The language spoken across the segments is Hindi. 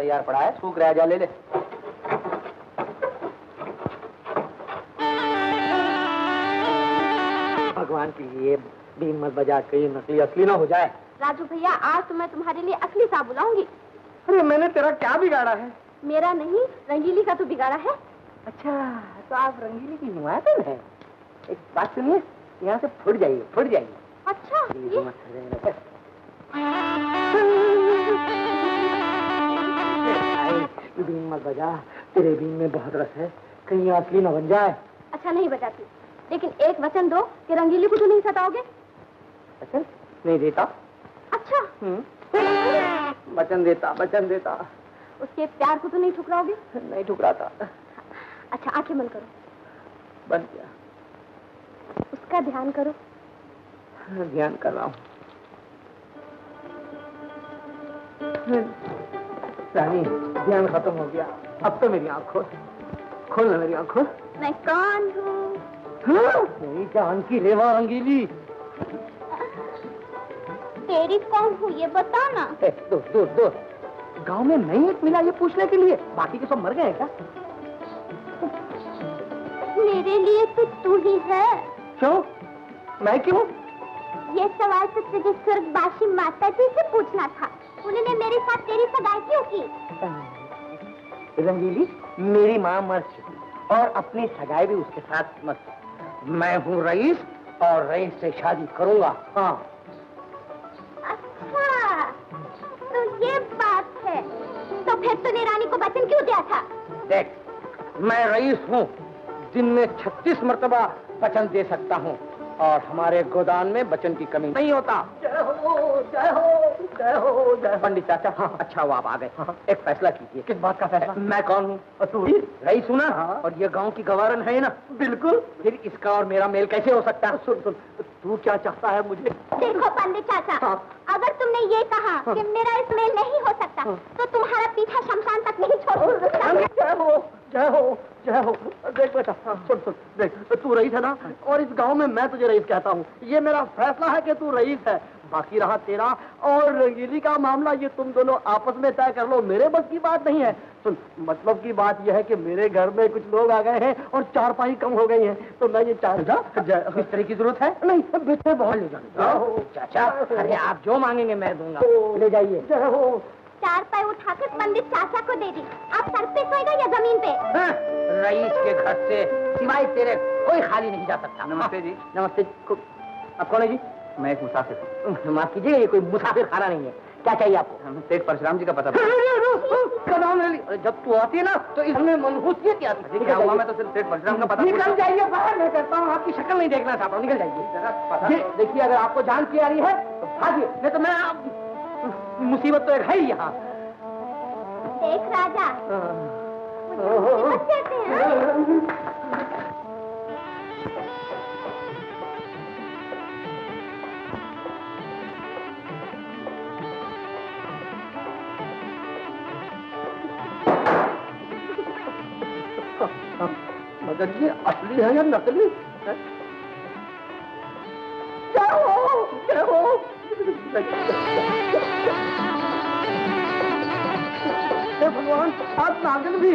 तैयार पड़ा है, सूख रहा, जा ले ले। भगवान के लिए बीन मत बजा के नकली असली ना हो जाए। राजू भैया, आज तो मैं तुम्हारे लिए असली सा बुलाऊंगी। अरे मैंने तेरा क्या बिगाड़ा है? मेरा नहीं, रंगीली का तो बिगाड़ा है। अच्छा, तो आप रंगीली की नुमाइंदे हैं। एक बात सुनिए, यहाँ से फुट जाइए, फुट जाइए। अच्छा, बीन मत बजा, तेरे बीन में बहुत रस है, कहीं असली न बन जाए। अच्छा, नहीं बजाती, लेकिन एक वचन दो कि रंगीली को तो नहीं सताओगे। वचन नहीं देता। अच्छा, वचन देता, वचन देता। उसके प्यार को तो नहीं ठुकराओगे? नहीं ठुकराता। अच्छा, आंखें बंद करो। बंद किया। उसका ध्यान करो। ध्यान कर रहा हूँ। रानी, ध्यान खत्म हो गया, अब तो मेरी आँख खोल, खोल ना मेरी आँख खोल। मैं कौन हूँ? मेरी जान की रेवा रंगीली। तेरी कौन हूँ ये बता ना। दूर दूर दूर, गाँव में नहीं एक मिला ये पूछने के लिए, बाकी के सब मर गए हैं क्या? मेरे लिए तो तू ही है। क्यों? मैं क्यों? ये सवाल तो तुझे स्वर्गवासी माता जी से पूछना था। उन्होंने मेरे साथ तेरी सगाई क्यों की? रंगीली, मेरी माँ मर चुकी और अपनी सगाई भी उसके साथ मत। मैं हूँ रईस और रईस से शादी करूंगा। हाँ। अच्छा, तो ये बात है। तो फिर तूने रानी को वचन क्यों दिया था? देख, मैं रईस हूँ, दिन में 36 मरतबा वचन दे सकता हूँ और हमारे गोदान में वचन की कमी नहीं होता। जय हो, जय हो, जय हो, जय। पंडित चाचा, हाँ, अच्छा हुआ आप आ गए। हाँ, एक फैसला कीजिए। किस बात का फैसला? मैं कौन हूँ? तू रईस हूँ ना। हाँ। और ये गांव की गवारन है ना। बिल्कुल। फिर इसका और मेरा मेल कैसे हो सकता है? सुन सुन, तू क्या चाहता है मुझे? देखो पंडित चाचा, हाँ। अगर तुमने ये कहा कि मेरा इस मेल नहीं हो सकता, तो तुम्हारा पीछा शमशान तक नहीं छोड़ सकता। जय हो, जय हो, जय हो। देख बेटा, सुन सुन, देख, तू रईस है ना, और इस गांव में मैं तुझे रईस कहता हूँ। ये मेरा फैसला है कि तू रईस है। बाकी रहा तेरा और रंगीली का मामला, ये तुम दोनों आपस में तय कर लो, मेरे बस की बात नहीं है। सुन, मतलब की बात यह है कि मेरे घर में कुछ लोग आ गए हैं और चारपाई कम हो गई हैं, तो मैं ये किस तरह की जरूरत है? नहीं, बिस्तर बहुत ले जाओ चाचा। अरे आप जो मांगेंगे मैं दूंगा, ले जाइए। जय हो। चारपाई उठाकर पंडित चाचा को दे दी। आप सर पे सोएगा या जमीन पे? रईस के घर से सिवाय तेरे कोई खाली नहीं जा सकता। नमस्ते जी। नमस्ते। आप कौन है जी? मैं एक मुसाफिर हूँ। माफ कीजिएगा, ये कोई मुसाफिर खाना नहीं है। क्या चाहिए आपको? सेठ परशुराम जी का पता। जब तू आती है ना तो इसमें मनहूसियत आती है। क्या हुआ? मैं तो सिर्फ सेठ परशुराम का पता। निकल जाइए बाहर, मैं कहता हूँ, आपकी शक्ल नहीं देखना चाहता हूँ, निकल जाइए। देखिए, अगर आपको जान की आ रही है तो भागिए, नहीं तो मैं मुसीबत तो एक है ही यहाँ। देख राजा, मुझे कहते हैं। मगर ये असली है या नकली? क्या हो, क्या हो? भगवान, आप नागिन भी?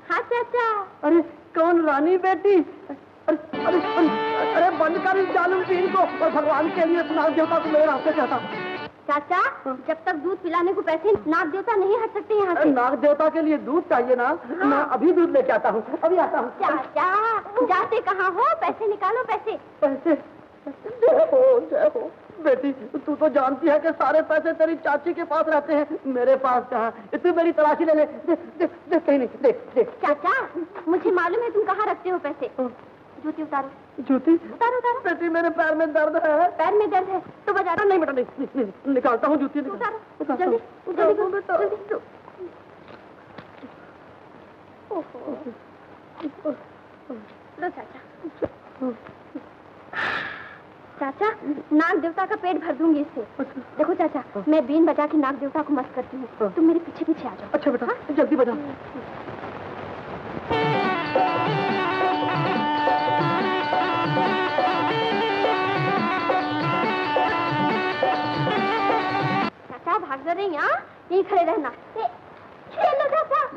हाँ चाचा। अरे कौन, रानी बेटी? अरे अरे अरे बंद कर इस जालिम बीन को, और भगवान के लिए नाग देवता को मेरे रास्ते चाहता। चाचा, जब तक दूध पिलाने को पैसे नाग देवता नहीं हट सकते यहाँ से। नाग देवता के लिए दूध चाहिए ना? मैं अभी दूध लेके आता हूँ, अभी आता हूँ। चाचा, जाते कहाँ हो? पैसे निकालो, पैसे। पैसे? जय हो, जय हो। बेटी, तू तो जानती है कि सारे पैसे तेरी चाची के पास रहते हैं, मेरे पास कहाँ? तू मेरी तलाशी ले ले। देख कहीं नहीं, देख। चाचा, मुझे मालूम है तुम कहाँ रखते हो पैसे। जूती उतारो। जूती? उतारो उतारो। बेटी, मेरे पैर में दर्द है। पैर में दर्द है तो बजा। नहीं बेटा, नहीं, निकालता हूँ जूती। उतारो जल्दी, जल्दी। लो चाचा। चाचा, नाग देवता का पेट भर दूंगी इससे। देखो चाचा, मैं बीन बजा के नाग देवता को मस्त करती हूँ, तुम मेरे पीछे पीछे आ जाओ। अच्छा बेटा, जल्दी बजा। चाचा भाग जा रही, यहाँ यहीं खड़े रहना।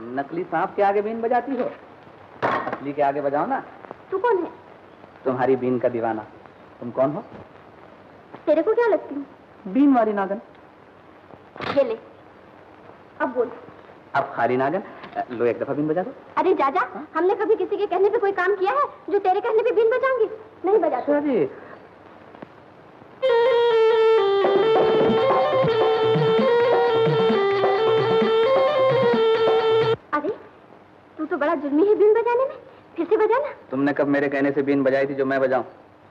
नकली सांप के आगे बीन बजाती हो, असली के आगे बजाओ ना। तू कौन है? तुम्हारी बीन का दीवाना। तुम कौन हो? तेरे को क्या लगती हूँ? बीन वाली नागन। ये ले, अब बोल। अब खाली नागन। लो एक दफा बीन बजा दो। अरे जाजा, हमने कभी किसी के कहने पे कोई काम किया है जो तेरे कहने पे बीन बजाऊंगी? नहीं बजाती। अच्छा जी। अरे तू तो बड़ा जुर्मी है बीन बजाने में, फिर से बजाना। तुमने कब मेरे कहने से बीन बजाई थी जो मैं बजाऊं?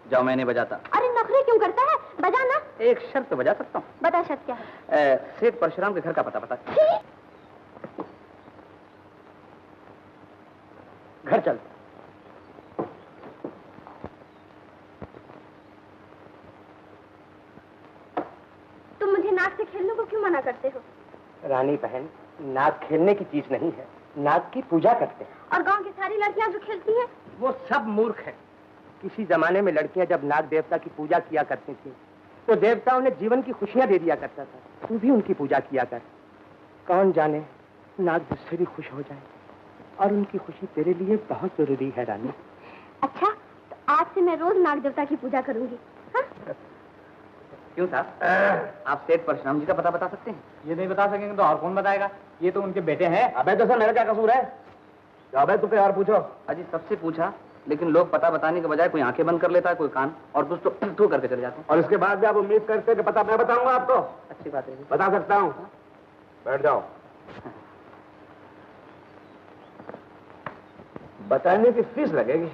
जाओ, मैं नहीं बजाता। अरे नखरे क्यों करता है, बजाना। एक शर्त तो बजा सकता हूँ। बता शर्त क्या है? सेठ परशुराम के घर का पता बता। घर चल। तुम मुझे नाक से खेलने को क्यों मना करते हो? रानी बहन, नाक खेलने की चीज नहीं है, नाक की पूजा करते हैं। और गांव की सारी लड़कियां जो खेलती हैं? वो सब मूर्ख है। किसी जमाने में लड़कियां जब नाग देवता की पूजा किया करती थी तो देवता उन्हें जीवन की खुशियां दे दिया करता था। तू भी उनकी पूजा किया कर। कौन जाने नाग तुझसे भी खुश हो जाए, और उनकी खुशी तेरे लिए बहुत जरूरी है रानी। अच्छा, तो आज से मैं रोज नाग देवता की पूजा करूंगी। हाँ? क्यों साहब, आप सेठ परशुराम जी का पता बता सकते हैं? ये नहीं बता सकेंगे तो और कौन बताएगा? ये तो उनके बेटे हैं। अबे तो सर मेरा क्या कसूर है? अबे तुझे यार पूछो। अजी सबसे पूछा, लेकिन लोग पता बताने के बजाय कोई आंखें बंद कर लेता है, कोई कान, और कुछ तो करके चले जाते हैं। और इसके बाद भी आप उम्मीद करते हैं कि पता मैं बताऊंगा आपको? अच्छी बात है। बता सकता हूँ। बैठ जाओ। बताने की फीस लगेगी।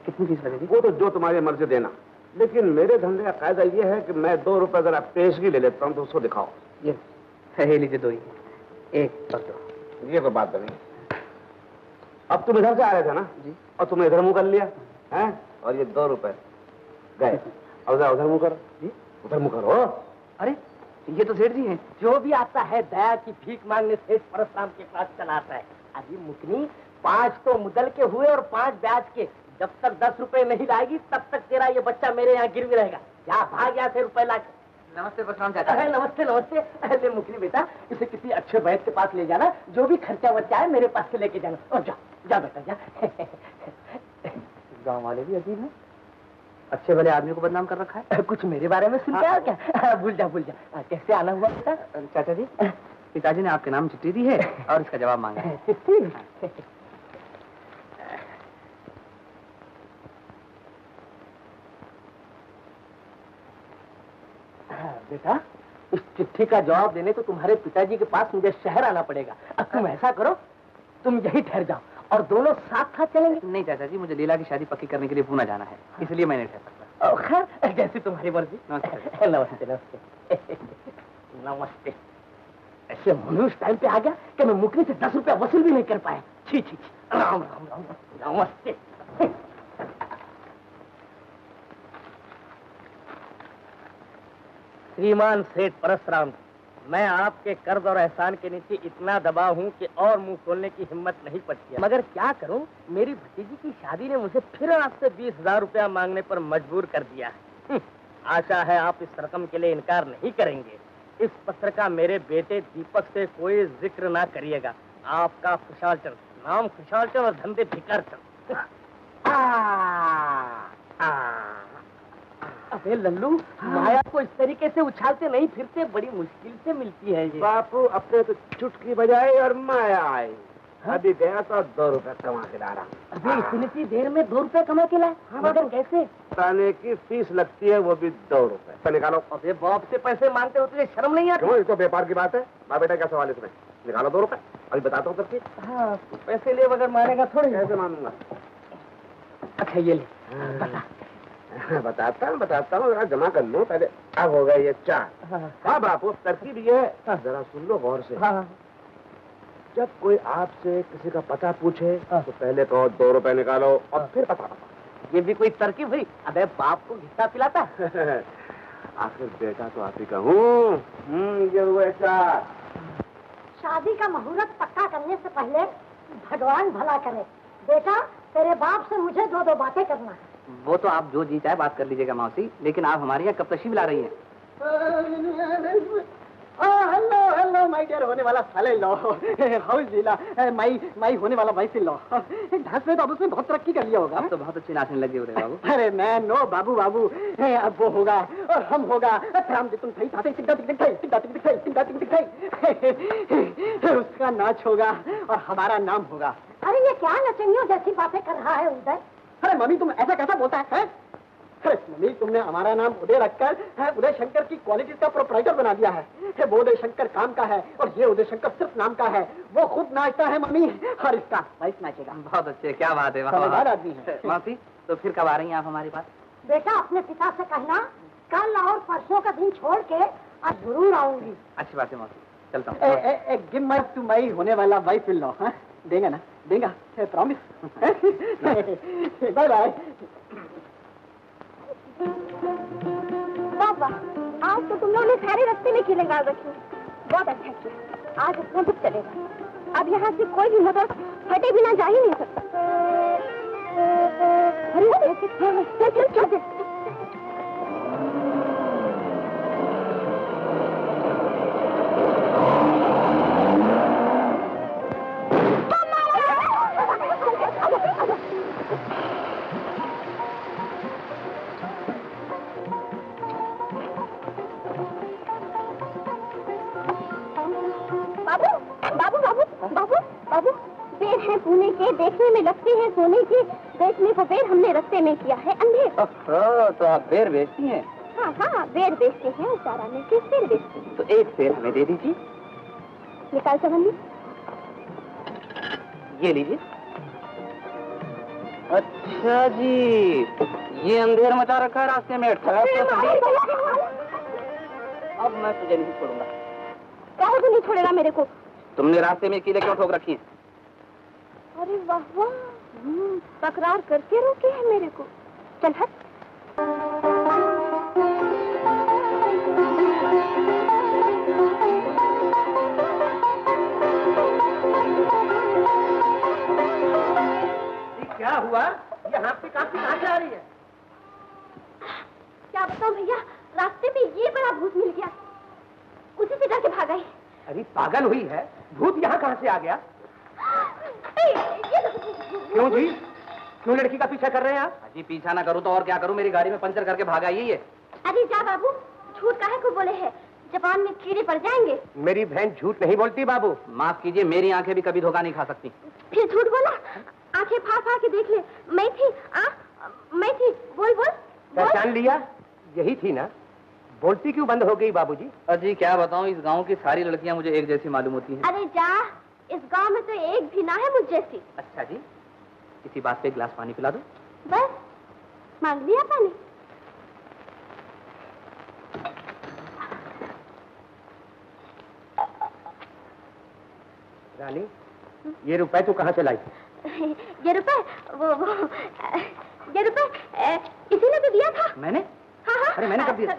कितनी फीस लगेगी? वो तो जो तुम्हारी मर्जी देना, लेकिन मेरे धंधे का कायदा ये है कि मैं 2 रुपए अगर आप पेशगी ले लेता हूँ तो उसको दिखाओ। ये लीजिए 2 ही, एक पर 2। ये कोई बात नहीं। अब तुम इधर से आ रहे थे ना जी, और तुमने इधर मुंह कर लिया है, और ये 2 रुपए गए। और उधर मुंह करो जी, उधर मुंह करो। अरे ये तो सेठ जी हैं। जो भी आता है दया की भीख मांगने सेठ परशुराम के पास चला आता है। अभी मुकनी 5 तो मुदल के हुए और 5 ब्याज के। जब तक 10 रुपए नहीं लाएगी तब तक तेरा ये बच्चा मेरे यहाँ गिरवी रहेगा। जा भाग यहाँ से रुपए ला। नमस्ते परशुराम चाचा। नमस्ते नमस्ते। अरे मुकनी बेटा, इसे किसी अच्छे वैद्य के पास ले जाना, जो भी खर्चा वर्चा है मेरे पास से लेके जाना। और जा जा बेटा जा। गाँव वाले भी अजीब हैं, अच्छे भले आदमी को बदनाम कर रखा है। कुछ मेरे बारे में सुनता है क्या? भूल जा भूल जा। कैसे आना हुआ बेटा? चाचा जी, पिताजी ने आपके नाम चिट्ठी दी है और इसका जवाब मांगा है। बेटा, इस चिट्ठी का जवाब देने तो तुम्हारे पिताजी के पास मुझे शहर आना पड़ेगा। अब तुम ऐसा करो, तुम यही ठहर जाओ और दोनों साथ साथ चलेंगे। नहीं चाचा जी, मुझे लीला की शादी पक्की करने के लिए पूना जाना है, इसलिए मैं नहीं ठहर सकता। खैर जैसी तुम्हारी मर्जी। नमस्ते। नमस्ते नमस्ते। नमस्ते। ऐसे मनुष्य टाइम पे आ गया कि मैं मुकनी से 10 रुपया वसूल भी नहीं कर पाया। छी छी छी। राम राम राम। नमस्ते। श्रीमान सेठ परशुराम, मैं आपके कर्ज और एहसान के नीचे इतना दबा हूँ कि और मुंह खोलने की हिम्मत नहीं पड़ती है। मगर क्या करूँ, मेरी भतीजी की शादी ने मुझे फिर आपसे 20,000 रुपया मांगने पर मजबूर कर दिया है। आशा है आप इस रकम के लिए इनकार नहीं करेंगे। इस पत्र का मेरे बेटे दीपक से कोई जिक्र ना करिएगा। आपका खुशहाल चंद, नाम खुशहाल चंद और धंधे भिकार चंद। अबे लल्लू, माया को इस तरीके से उछालते नहीं फिरते, बड़ी मुश्किल से मिलती है ये। बापू अपने तो चुटकी बजाई और माया आई। अभी गया तो 2 रुपए कमा के ला रहा। अबे इतनी सी देर में 2 रुपए कमा के लाए? मगर कैसे? ताने की फीस लगती है, वो भी 2 रुपए। तो निकालो। अबे बाप से पैसे मांगते हो, तुझे शर्म नहीं आती? क्यों, ये तो व्यापार की बात है। माँ बेटा क्या सवाल इसमें? निकालो 2 रुपए। अभी बताता हूँ सबकी। हाँ, तो पैसे ले बगैर मानेगा थोड़ी। कैसे मानूंगा? अच्छा ये ले, बता। बताता हूँ, जरा जमा कर लो पहले। अब हो गए ये 4। हाँ बापू, तरकीब ये है, जरा सुन लो गौर से। हाँ। जब कोई आपसे किसी का पता पूछे तो पहले कहो 2 रुपए निकालो और फिर पता बताओ। ये भी कोई तरकीब हुई? अबे बाप को घिस्सा पिलाता। आखिर बेटा तो आप ही का हूँ। ये हुए 4। शादी का मुहूर्त पक्का करने से पहले भगवान भला करे। बेटा, तेरे बाप से मुझे 2 बातें करना है। वो तो आप जो जी चाहे बात कर लीजिएगा मौसी, लेकिन आप हमारे यहाँ कब तशरीफ ला रही हैं? हेलो हेलो माय डियर होने वाला साले लो, हाउस लीला, माई होने वाला वाइफ लो। ढांस में तो अब उसने बहुत तरक्की कर लिया होगा। अब तो बहुत अच्छे नाचने लगे हो रहे बाबू। अरे मैं नो बाबू बाबू, अब वो होगा और हम होगा। राम जी तुम सही था, उसका नाच होगा और हमारा नाम होगा। अरे ये क्या नचनियों जैसी बातें कर रहा है उदय? अरे मम्मी तुम ऐसा कैसा बोलता है? अरे मम्मी तुमने हमारा नाम उदय रखकर उदय शंकर की क्वालिटीज का प्रोप्राइटर बना दिया है। वो उदय शंकर काम का है और ये उदय शंकर सिर्फ नाम का है। वो खुद नाचता है मम्मी और इसका वाइफ नाचेगा। बहुत अच्छे, क्या बात है। समझदार आदमी है। मासी तो फिर कब आ रही हैं आप हमारे पास? बेटा अपने पिता से कहना कल और परसों का दिन छोड़ के आज जरूर आऊंगी। अच्छी बात है मासी, चलता हूँ। गिव माय टू माई होने वाला वाइफ इन लॉ। देगा ना? देगा, प्रॉमिस। Bye bye. बाबा आज तो तुम लोगों ने सारे रास्ते में कीलें गाड़ रखी। बहुत अच्छा किया, आज अपना दुख चलेगा। अब यहाँ से कोई भी मोटर फटे बिना जा ही नहीं सकता। अरे चल चल चल। पुणे के देखने में लगते हैं सोने के, बेचने को बेर हमने रास्ते में किया है अंधेर। तो आप बेर बेचती हैं? हाँ हाँ बेर बेचते हैं, सारा में किस बेर बेचते हैं। तो एक बेर हमें दे दीजिए। निकाल संबंधी, ये लीजिए। अच्छा जी, ये अंधेर मचा रखा है रास्ते में। अब मैं तुझे नहीं छोड़ूंगा। काहे को नहीं छोड़ेगा मेरे को? तुमने रास्ते में कीलें क्यों ठोक रखी हैं? अरे वाह वाह, तकरार करके रोके है मेरे को। चल हट। क्या हुआ? ये हाथ पे काफी कहाँ से आ रही है? क्या बताऊं भैया, रास्ते में ये बड़ा भूत मिल गया, उसी से डर के भाग गई। अरे पागल हुई है, भूत यहाँ कहाँ से आ गया? क्यों जी, क्यों लड़की का पीछा कर रहे हैं आप? जी पीछा ना करूं तो और क्या करूं, मेरी गाड़ी में पंचर करके भागा ये। अरे जा बाबू, झूठ काहे को बोले हैं, जबान में कीड़े पड़ जाएंगे। मेरी बहन झूठ नहीं बोलती बाबू। माफ कीजिए, मेरी आंखें भी कभी धोखा नहीं खा सकती। फिर झूठ बोला? आंखें फाड़ फाड़ के देख ले, मैं थी। मैं थी, बोल बोल। पहचान लिया? यही थी ना? बोलती क्यों बंद हो गई बाबूजी? अजी क्या बताऊं, इस गांव की सारी लड़कियां मुझे एक जैसी मालूम होती हैं। अरे जा, इस गांव में तो एक भी ना है मुझ जैसी। अच्छा जी, इसी बात पे एक गिलास पानी पिला दो। बस मांग लिया पानी। रानी, ये रुपए तू कहाँ से लाई? ये रुपए ये रुपए इसी ने तो दिया था। मैंने? हाँ हाँ। अरे मैंने कब दिया?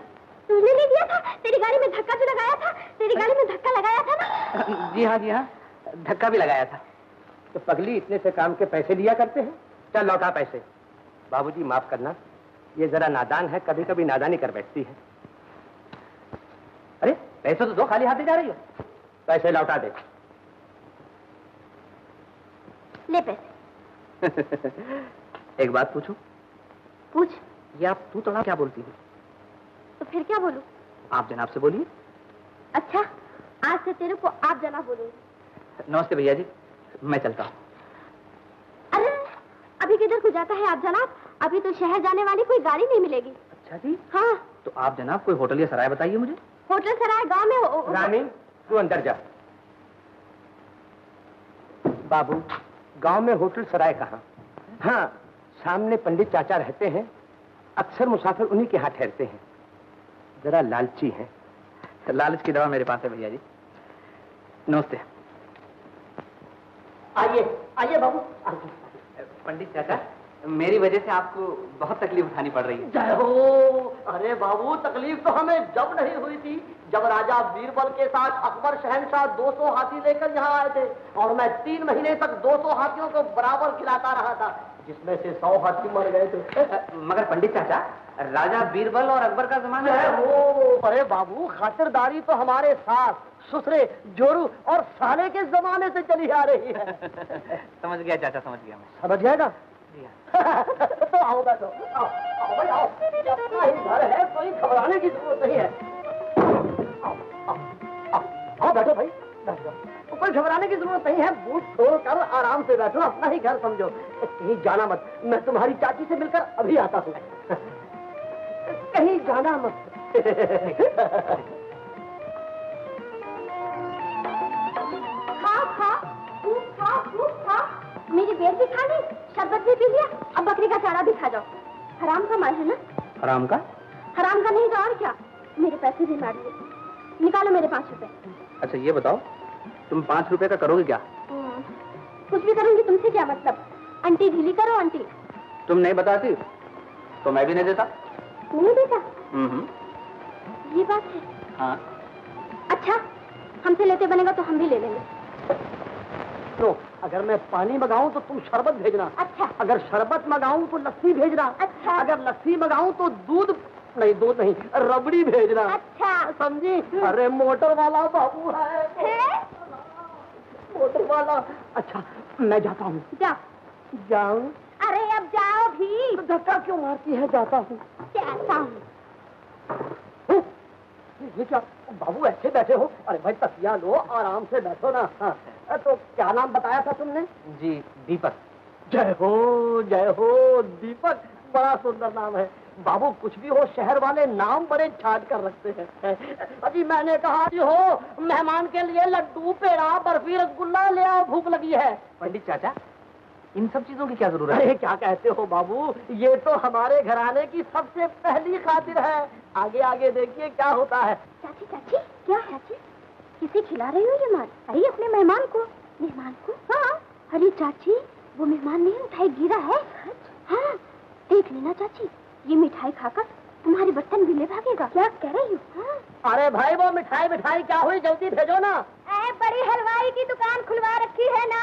तुमने नहीं दिया था, तेरी गाड़ी में धक्का जो लगाया था, तेरी गाड़ी में धक्का लगाया था ना। जी हाँ, धक्का भी लगाया था। तो पगली इतने से काम के पैसे लिया करते हैं। चल लौटा पैसे। बाबूजी माफ करना, ये जरा नादान है, कभी कभी नादानी कर बैठती है। अरे पैसे तो दो, खाली हाथ दे जा रही हो। पैसे लौटा दे। ले पैसे। एक बात पूछूं? पूछ। ये आप तू तड़ा क्या बोलती हो? तो फिर क्या बोलूं? आप जनाब से बोलिए। अच्छा, आज से तेरे को आप जनाब बोलूंगी। नमस्ते भैया जी, मैं चलता हूँ। अरे अभी किधर को जाता है आप जनाब? अभी तो शहर जाने वाली कोई गाड़ी नहीं मिलेगी। अच्छा जी। हाँ। तो आप जनाब कोई होटल या सराय बताइए मुझे। होटल सराय गांव में। रानी तू अंदर जा। बाबू, गांव में होटल सराय कहाँ? हाँ, सामने पंडित चाचा रहते हैं, अक्सर मुसाफिर उन्हीं के यहाँ ठहरते हैं। जरा लालची हैं। लालच की दवा मेरे पास है भैया जी। नमस्ते। आइए आइए बाबू। पंडित चाचा, मेरी वजह से आपको बहुत तकलीफ उठानी पड़ रही है। जय हो। अरे बाबू, तकलीफ तो हमें जब नहीं हुई थी जब राजा बीरबल के साथ अकबर शहनशाह 200 हाथी लेकर यहाँ आए थे और मैं 3 महीने तक 200 हाथियों को बराबर खिलाता रहा था। जिसमें से 100 हाथी मर गए थे। मगर पंडित चाचा, राजा बीरबल और अकबर का जमाना है। वो अरे बाबू, खातिरदारी तो हमारे सास, ससुरे, जोरू और साले के जमाने से चली आ रही है। समझ गया चाचा, समझ गया मैं। समझ जाएगा। तो आओ बैठो, आओ आओ भाई आओ, अपना ही घर है, कोई घबराने की जरूरत नहीं है। आओ आओ आओ, आओ बैठो भाई, बैठ जाओ, कोई घबराने की जरूरत नहीं है। बूट छोड़ कर आराम से बैठो, अपना ही घर समझो। कहीं जाना मत, मैं तुम्हारी चाची से मिलकर अभी आता हूँ। कहीं जाना मत। खा, मेरी बेल भी खा ली, शरबत भी पी लिया, अब बकरी का चारा भी खा जाओ। हराम का माल है ना? हराम का? हराम का नहीं तो और क्या। मेरे पैसे भी मार दिए, निकालो मेरे 5 रुपए। अच्छा ये बताओ, तुम 5 रुपए का करोगे क्या? कुछ भी करूंगी, तुमसे क्या मतलब? आंटी ढीली करो आंटी। तुम नहीं बताती तो मैं भी नहीं देता। नहीं देता? हम्म। ये बात है। हाँ। अच्छा, हमसे लेते बनेगा तो हम भी ले लेंगे। तो अगर मैं पानी मंगाऊं तो तुम शरबत भेजना। अच्छा। अगर शरबत मंगाऊं तो लस्सी भेजना। अच्छा। अगर लस्सी मंगाऊं तो दूध नहीं, रबड़ी भेजना। अच्छा। समझी? अरे मोटर वाला बाबू है, मोटर वाला। अच्छा मैं जाता हूँ। जाऊँ? अरे अब जाओ भी। तो धक्का क्यों मारती है? जाता हूँ। जाता हूँ। ये क्या बाबू, ऐसे बैठे हो? अरे भाई तकिया लो, आराम से बैठो ना। हाँ। तो क्या नाम बताया था तुमने? जी दीपक। जय हो दीपक, बड़ा सुंदर नाम है। बाबू कुछ भी हो, शहर वाले नाम बड़े छाट कर रखते हैं। अभी मैंने कहा कि हो मेहमान के लिए लड्डू, पेड़ा, बर्फी, रसगुल्ला ले आओ, भूख लगी है। पंडित चाचा, इन सब चीजों की क्या जरूरत है? अरे क्या कहते हो बाबू, ये तो हमारे घराने की सबसे पहली खातिर है। आगे आगे देखिए क्या होता है। चाची चाची, क्या चाची किसे खिला रही हो ये माल? अरे अपने मेहमान को। मेहमान को? हाँ। अरे चाची वो मेहमान नहीं, मिठाई गिरा है। हाँ देख लेना चाची, ये मिठाई खाकर तुम्हारे बर्तन भी ले भागेगा। क्या कह रही हो? हाँ। अरे भाई वो मिठाई क्या हुई, जल्दी भेजो ना। बड़ी हलवाई की दुकान खुलवा रखी है ना,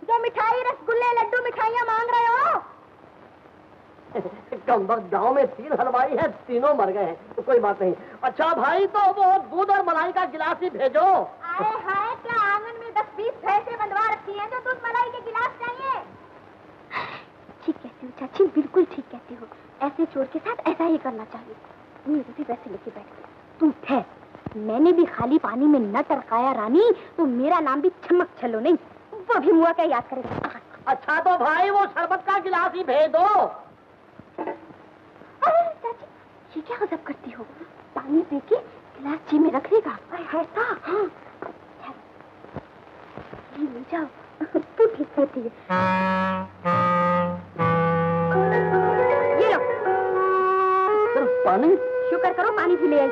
जो मिठाई, रसगुल्ले, लड्डू, मिठाइयाँ मांग रहे हो। गांव में 3 हलवाई हैं, तीनों मर गए हैं, तो कोई बात नहीं। अच्छा भाई तो वो दूध और मलाई का गिलास ही भेजो। आए हाय, क्या आंगन में 10-20 भैंसें बंधवा रखी हैं जो दूध मलाई के गिलास चाहिए? ठीक कहती हो चाची, बिल्कुल ठीक कहती हो। ऐसे चोर के साथ ऐसा ही करना चाहिए। मेरे भी पैसे लेके बैठ। तू ठहर, मैंने भी खाली पानी में न टरकाया रानी तो मेरा नाम भी छमक छलो नहीं, वो भी मुआ क्या याद करेगा। अच्छा तो भाई वो शरबत का गिलास ही भेज दो। अरे चाची ये क्या गजब करती हो, पानी पी के गिलास जी में रख देगा। ऐसा? हाँ ये ले जाओ, तू ठीक कहती है। ये लो। सिर्फ पानी? शुक्र करो पानी भी ले आई।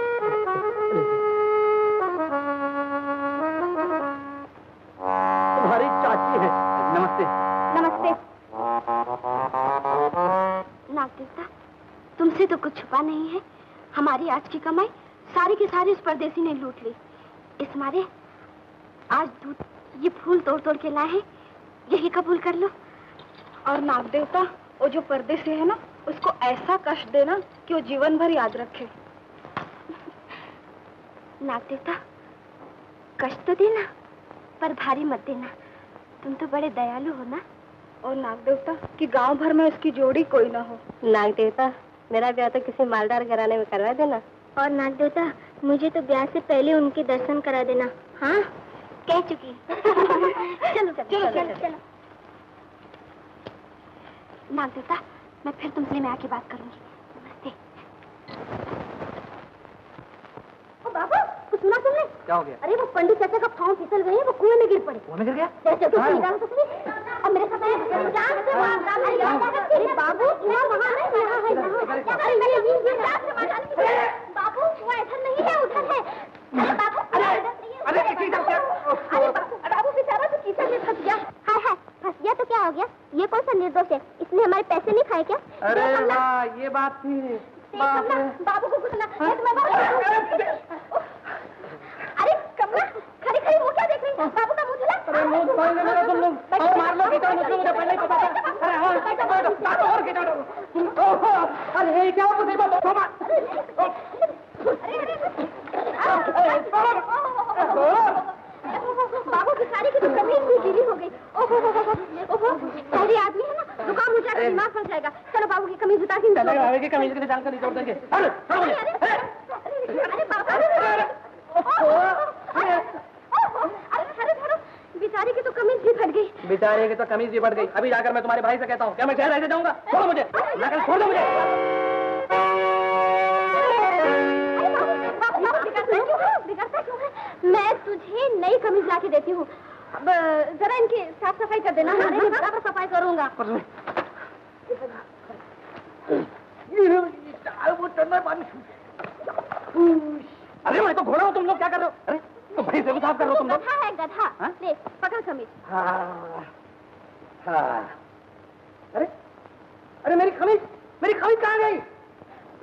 तुम्हारी चाची है। नमस्ते। नमस्ते। नाग देवता, तुमसे तो कुछ छुपा नहीं है। हमारी आज की कमाई सारी की सारी इस परदेसी ने लूट ली। इस मारे आज दूध ये फूल तोड़ तोड़ के लाए हैं, यही कबूल कर लो। और नाग देवता, वो जो परदेसी है ना, उसको ऐसा कष्ट देना कि वो जीवन भर याद रखे। नाग देवता, कष्ट तो देना पर भारी मत देना। तुम तो बड़े दयालु हो ना। और नाग देवता कि गांव भर में उसकी जोड़ी कोई ना हो। नाग देवता, मेरा ब्याह तो किसी मालदार घराने में करवा देना। और नाग देवता, मुझे तो ब्याह से पहले उनके दर्शन करा देना। हाँ कह चुकी। चलो चलो चलो चलो। नाग देवता, मैं फिर तुमसे मैं आके बात करूंगी। नमस्ते। ओ बाबू, कुछ सुना तुमने? क्या हो गया? अरे वो पंडित चाचा का पाँव फिसल गए, वो कुएं में गिर पड़े। कुएं में गिर गया? अब मेरे साथ जान से मार डाल। अरे बाबू यहाँ वहाँ है, यहाँ है, बाबू वो इधर नहीं है, उधर है। अरे बाबू, अरे बाबू बेचारा तो कीचड़ में फंस गया। हाय हाय, फंस गया तो क्या हो गया? ये कौन सा निर्दोष है? इसने हमारे पैसे नहीं खाए क्या? अरे वाह, ये बात थी। बाबू को कुछ ना। अरे कमला, खड़ी खड़ी वो क्या देख रही है? बाबू का मुंह धुला। अरे मुंह घुमाएंगे मेरा तुम लोग और मार लो कीटाणु मुझे पहले ही पता था। अरे हाँ और कीटाणु। अरे क्या मुसीबत बाबू बिचारी की तो कमीज भी ढीली हो गई। ओहो पहले आदमी है ना, जुकाम हो जाएगा, बीमार पड़ जाएगा। चलो बाबू की कमीज उतार के बाबू की कमीज के निशान कर निचोड़ देंगे। अरे बाबा बेचारे की तो कमीज भी फट गई। बेचारे की तो कमीज भी फट गई। अभी जाकर मैं तुम्हारे भाई से कहता हूँ, क्या मैं शहर ऐसे जाऊंगा? छोड़ो मुझे, छोड़ दो मुझे। बिगड़ता क्यों है? मैं तुझे नई कमीज ला के देती हूँ। अब जरा इनकी साफ सफाई कर देना। मैं सफाई करूंगा। अरे मैं तो घोड़ा हूँ, तुम लोग क्या कर रहे हो? अरे तो भाई से साफ कर रहे हो तुम लोग? गधा है गधा। ले पकड़ कमीज। अरे अरे मेरी कमीज कहाँ गई?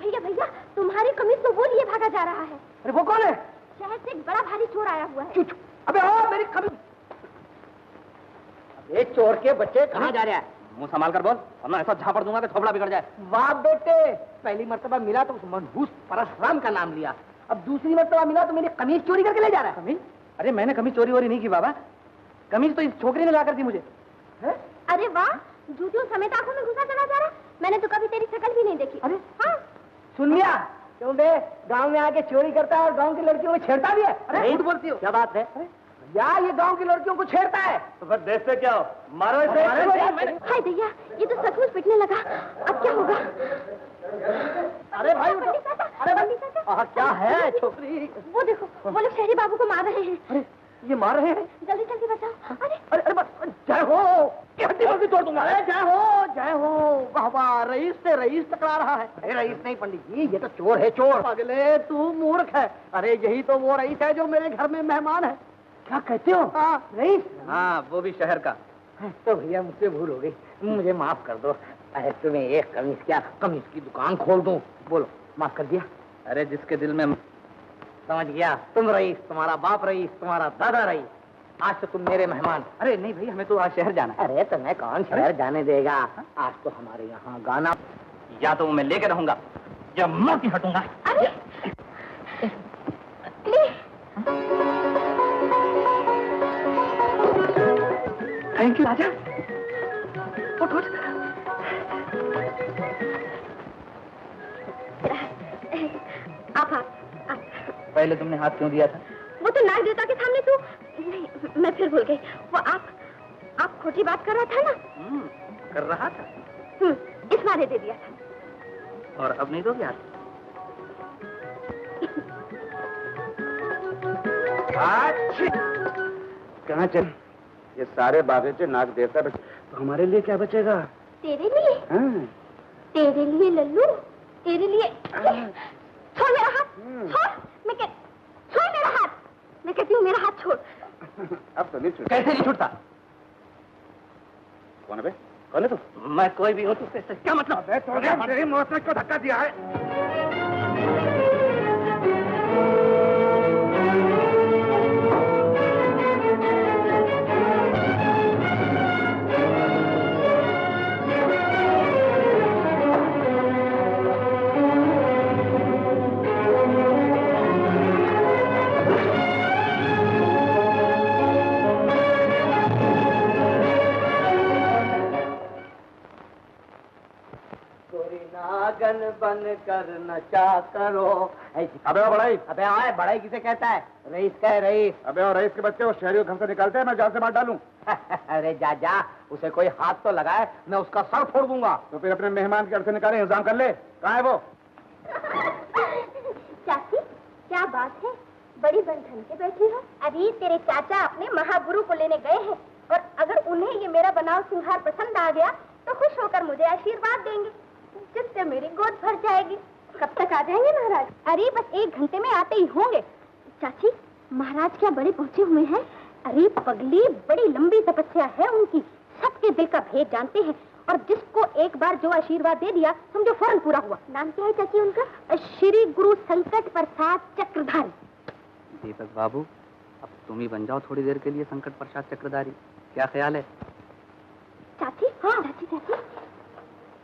भैया भैया तुम्हारी कमीज तो वो लिए भागा जा रहा है। अरे वो कौन है? शहर से एक बड़ा भारी चोर आया हुआ है। अबे हाँ मेरी कमीज। ये चोर के बच्चे कहाँ जा रहे हैं? मुंह संभाल कर बोल, वरना ऐसा झापड़ दूंगा कि थोपड़ा बिगड़ जाए। वाह बेटे, पहली मर्तबा मिला तो उस मनहूस परशुराम का नाम लिया, अब दूसरी मर्तबा मिला तो मेरी कमीज चोरी करके ले जा रहा है। कमीज? अरे मैंने कमीज चोरी वोरी नहीं की बाबा, कमीज तो इस छोकरी ने लाकर दी मुझे। है? अरे वाह, जूतियों समेत आंखों में घुसा चला जा रहा। मैंने तो कभी तेरी शक्ल भी नहीं देखी। अरे हाँ सुन लिया क्यों बे, गांव में आके चोरी करता है और गांव की लड़कियों को छेड़ता भी है। अरे झूठ बोलती हो। क्या बात है यार, ये गांव की लड़कियों को छेड़ता है। तो फिर देखते क्या हो, मारो इसे। हाय दैया, ये तो सचमुच पिटने लगा। अब क्या होगा? अरे भाई उठो। क्या है छोकरी? वो देखो, वो लोग शहरी बाबू को मार रहे हैं। अरे ये मार रहे हैं? जल्दी जल्दी बचाओ। अरे अरे अरे जय हो, हड्डी पर भी तोड़ दूंगा। अरे जय हो, वाह वाह, रईस से रईस टकरा रहा है। अरे रईस नहीं पंडित जी, ये तो चोर है चोर। अगले तू मूर्ख है। अरे यही तो वो रईस है जो मेरे घर में मेहमान है। क्या कहते हो? हाँ रईस। हाँ वो भी शहर का। तो भैया मुझसे भूल हो गई, मुझे माफ कर दो। अरे तुम्हें एक कमीज क्या, कमीज की दुकान खोल दूं? बोलो, माफ कर दिया? अरे जिसके दिल में समझ गया, तुम रईस, तुम्हारा बाप रईस, तुम्हारा दादा रईस, आज से तुम मेरे मेहमान। अरे नहीं भाई, हमें तो आज शहर जाना है। अरे तुम्हें कौन शहर जाने देगा? आज तो हमारे यहाँ गाना, या तो मैं लेके रहूंगा या मर के हटूंगा। अरे थैंक यू राजा। उठ उठ। आप पहले तुमने हाथ क्यों दिया था? वो तो नाग देवता के सामने तू नहीं, मैं फिर भूल गई। वो आप खोटी बात कर रहा था ना? कर रहा था। इस मारे दे दिया था। और अब नहीं दोगे हाथ? कहाँ चल? ये सारे बागीचे नाग देवता बचे, तो हमारे लिए क्या बचेगा? तेरे लिए? हाँ। तेरे लिए लल्लू, तेरे लिए। छोड़ मेरा हाथ, छोड़। छोड़ मेरा हाथ, मैं कहती हूँ मेरा हाथ छोड़। अब तो नहीं छूट। कैसे नहीं छूटता? कौन है बे? कौन है तू? मैं कोई भी हूँ, तुझसे क्या मतलब? तेरी मौत ने क्यों धक्का दिया है? नागन बन कर नचा करो। अबे बड़ाई। अबे आए, बड़ाई किसे कहता है? रईस का है रईस। अबे और रईस के बच्चे वो शहरियों घर से निकालते हैं, मैं जान से मार डालूं। अरे जा, उसे कोई हाथ तो लगाए, मैं उसका सर फोड़ दूंगा। तो फिर अपने मेहमान के घर से निकाले, इंतजाम कर ले। कहाँ है वो? चाची क्या बात है, बड़ी बंधन के बैठी हो? अभी तेरे चाचा अपने महागुरु को लेने गए हैं, और अगर उन्हें ये मेरा बनाव सिंहार पसंद आ गया तो खुश होकर मुझे आशीर्वाद देंगे, जिससे मेरी गोद भर जाएगी। कब तक आ जाएंगे महाराज? अरे बस 1 घंटे में आते ही होंगे। चाची महाराज क्या बड़े पहुंचे हुए हैं? अरे पगली, बड़ी लंबी तपस्या है उनकी, सबके दिल का भेद जानते हैं, और जिसको एक बार जो आशीर्वाद दे दिया समझो फौरन पूरा हुआ। नाम क्या है चाची उनका? श्री गुरु संकट प्रसाद चक्रधारी। दीपक बाबू, अब तुम ही बन जाओ थोड़ी देर के लिए संकट प्रसाद चक्रधारी, क्या ख्याल है? चाची, हाँ चाची चाची,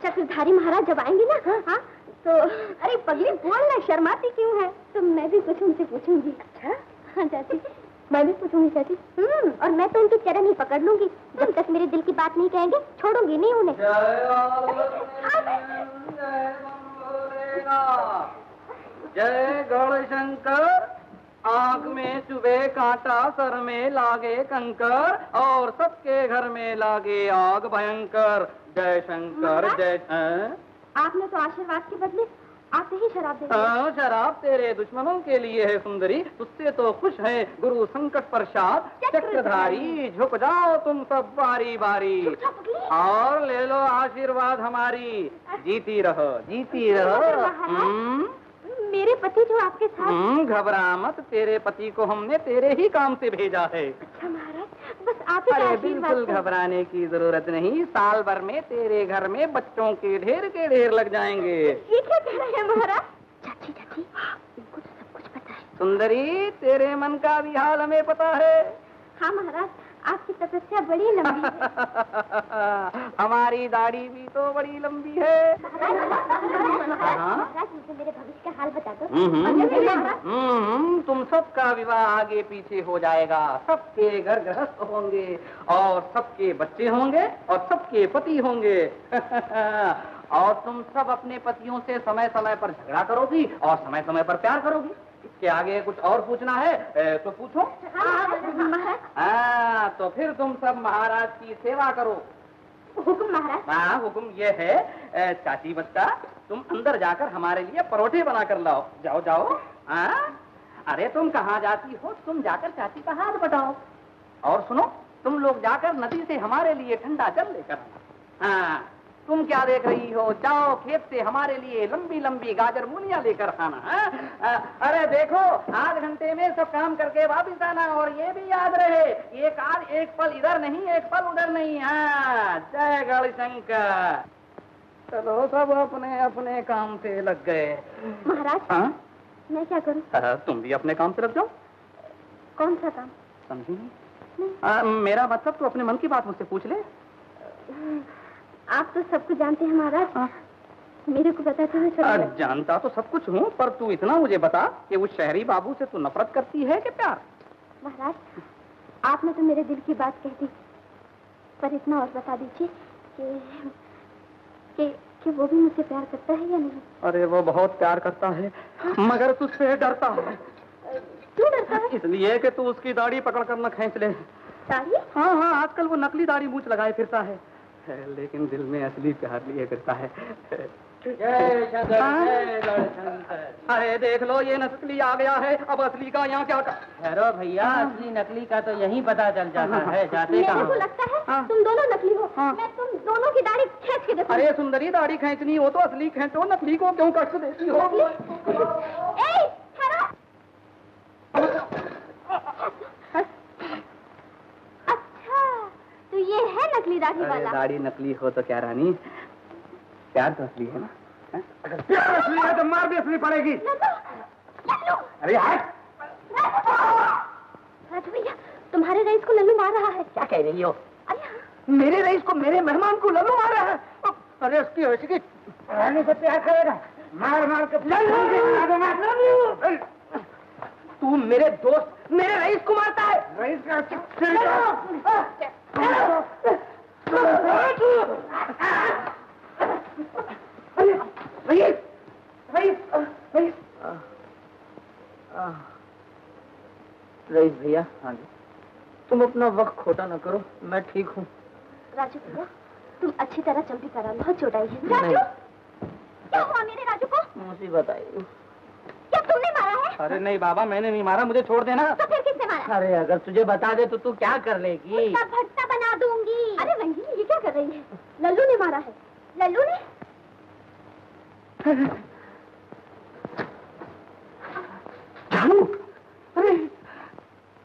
चक्रधारी महाराज जब आएंगे ना, हाँ तो अरे पगली बोलना, शर्माती क्यों है? तो मैं भी कुछ उनसे पूछूंगी। अच्छा? हाँ चाची, मैं भी पूछूंगी चाची। और मैं तो उनके चरण ही पकड़ लूंगी, जब तक मेरे दिल की बात नहीं कहेंगे छोड़ूंगी नहीं उन्हें। जय गौरशंकर, आँख में चुभे कांटा, सर में लागे कंकर, और सबके घर में लागे आग भयंकर। जय शंकर जय। आपने तो आशीर्वाद के बदले आते ही शराब दे दी। हाँ, शराब तेरे दुश्मनों के लिए है सुंदरी, तुझसे तो खुश है गुरु संकट प्रसाद चक्रधारी। झुक जाओ तुम सब बारी बारी, और ले लो आशीर्वाद हमारी। जीती रहो, जीती रहो। मेरे पति जो आपके साथ। घबरा मत, तेरे पति को हमने तेरे ही काम से भेजा है। अच्छा महाराज, बस आप ही का आशीर्वाद। बिल्कुल घबराने की जरूरत नहीं, साल भर में तेरे घर में बच्चों के ढेर लग जाएंगे। ये क्या कह रहे हैं महाराज? चाची चाची, इनको तो सब कुछ पता है। सुंदरी, तेरे मन का भी हाल हमें पता है। हाँ महाराज, आपकी तपस्या बड़ी लंबी है। हमारी दाढ़ी भी तो बड़ी लंबी है। महाराज, मुझे मेरे भविष्य का हाल बता दो। तुम सबका विवाह आगे पीछे हो जाएगा, सबके घर गृहस्थ होंगे, और सबके बच्चे होंगे, और सबके पति होंगे। और तुम सब अपने पतियों से समय समय पर झगड़ा करोगी, और समय समय पर प्यार करोगी। इसके आगे कुछ और पूछना है तो पूछो। हाँ, तो फिर तुम सब महाराज की सेवा करो। हुक्म महाराज। हाँ, हुक्म ये है, चाची बच्चा, तुम अंदर जाकर हमारे लिए परोठे बना कर लाओ। जाओ जाओ। हाँ, अरे तुम कहाँ जाती हो? तुम जाकर चाची का हाथ बटाओ। और सुनो, तुम लोग जाकर नदी से हमारे लिए ठंडा जल लेकर आना। हाँ, तुम क्या देख रही हो? जाओ खेत से हमारे लिए लंबी लंबी गाजर मूलियां लेकर आना। अरे देखो, आध घंटे में सब काम करके वापिस आना, और ये भी याद रहे, एक पल इधर नहीं, एक पल उधर नहीं। हाँ, जय गौरीशंकर। चलो, सब अपने अपने काम से लग गए। महाराज, हाँ? मैं क्या करूं? तुम भी अपने काम से लग जाओ। कौन सा काम? समझी नहीं? मेरा मतलब तू अपने मन की बात मुझसे पूछ ले। आप तो सब कुछ जानते हैं महाराज। मेरे को बताते हुए जानता तो सब कुछ हूँ, पर तू इतना मुझे बता कि उस शहरी बाबू से तू नफरत करती है कि प्यार? महाराज, आपने तो मेरे दिल की बात कह दी, पर इतना और बता दीजिए कि वो भी मुझसे प्यार करता है या नहीं? अरे वो बहुत प्यार करता है, मगर तुझसे डरता है। क्यों डरता है? इसलिए कि तू उसकी दाढ़ी पकड़ कर न खींच ले। दाढ़ी? हाँ हाँ, आजकल वो नकली दाढ़ी मूंछ लगाए फिरता है, लेकिन दिल में असली प्यार लिए फिरता है। जय शंकर, जय गौरीशंकर। अरे देख लो, ये नकली आ गया है, अब असली का यहाँ क्या? ठहरो भैया, असली नकली का तो यहीं पता चल जाता है। जाते मेरे कहाँ? को लगता है तुम दोनों नकली हो। मैं तुम दोनों की दाढ़ी खींच के देखूं। अरे सुंदरी, दाढ़ी खींचनी हो तो असली खींचो, नकली को क्यों कष्ट देती हो? अच्छा, तो ये है नकली दाढ़ी वाला? दाढ़ी नकली हो तो क्या रानी, प्यार तो असली है ना? अगर प्यार असली है तो मार भी असली पड़ेगी। अरे हट! राजू भैया, तुम्हारे रईस को लल्लू मार रहा है। क्या कह रही हो? अरे मेरे रईस को, मेरे मेहमान को लल्लू मार रहा है? अरे उसकी वैसे की रानी से प्यार करेगा, मार मार के तू मेरे दोस्त, मेरे रईस को मारता है? रईस का रईस भैया, हाँ जी, तुम अपना वक्त खोटा न करो, मैं ठीक हूँ। राजू भैया, तुम अच्छी तरह चंपी करा, बहुत चोट आई है। राजू, क्या हुआ मेरे राजू को? मुसीबत आई। क्या तुमने मारा है? अरे नहीं बाबा, मैंने नहीं मारा, मुझे छोड़ देना। तो फिर किसने मारा? अरे अगर तुझे बता दे तो तू क्या कर लेगी? उसका भट्टा बना दूंगी। अरे रंगीली, ये क्या कर रही है? लल्लू ने मारा है। लल्लू ने? जानू, अरे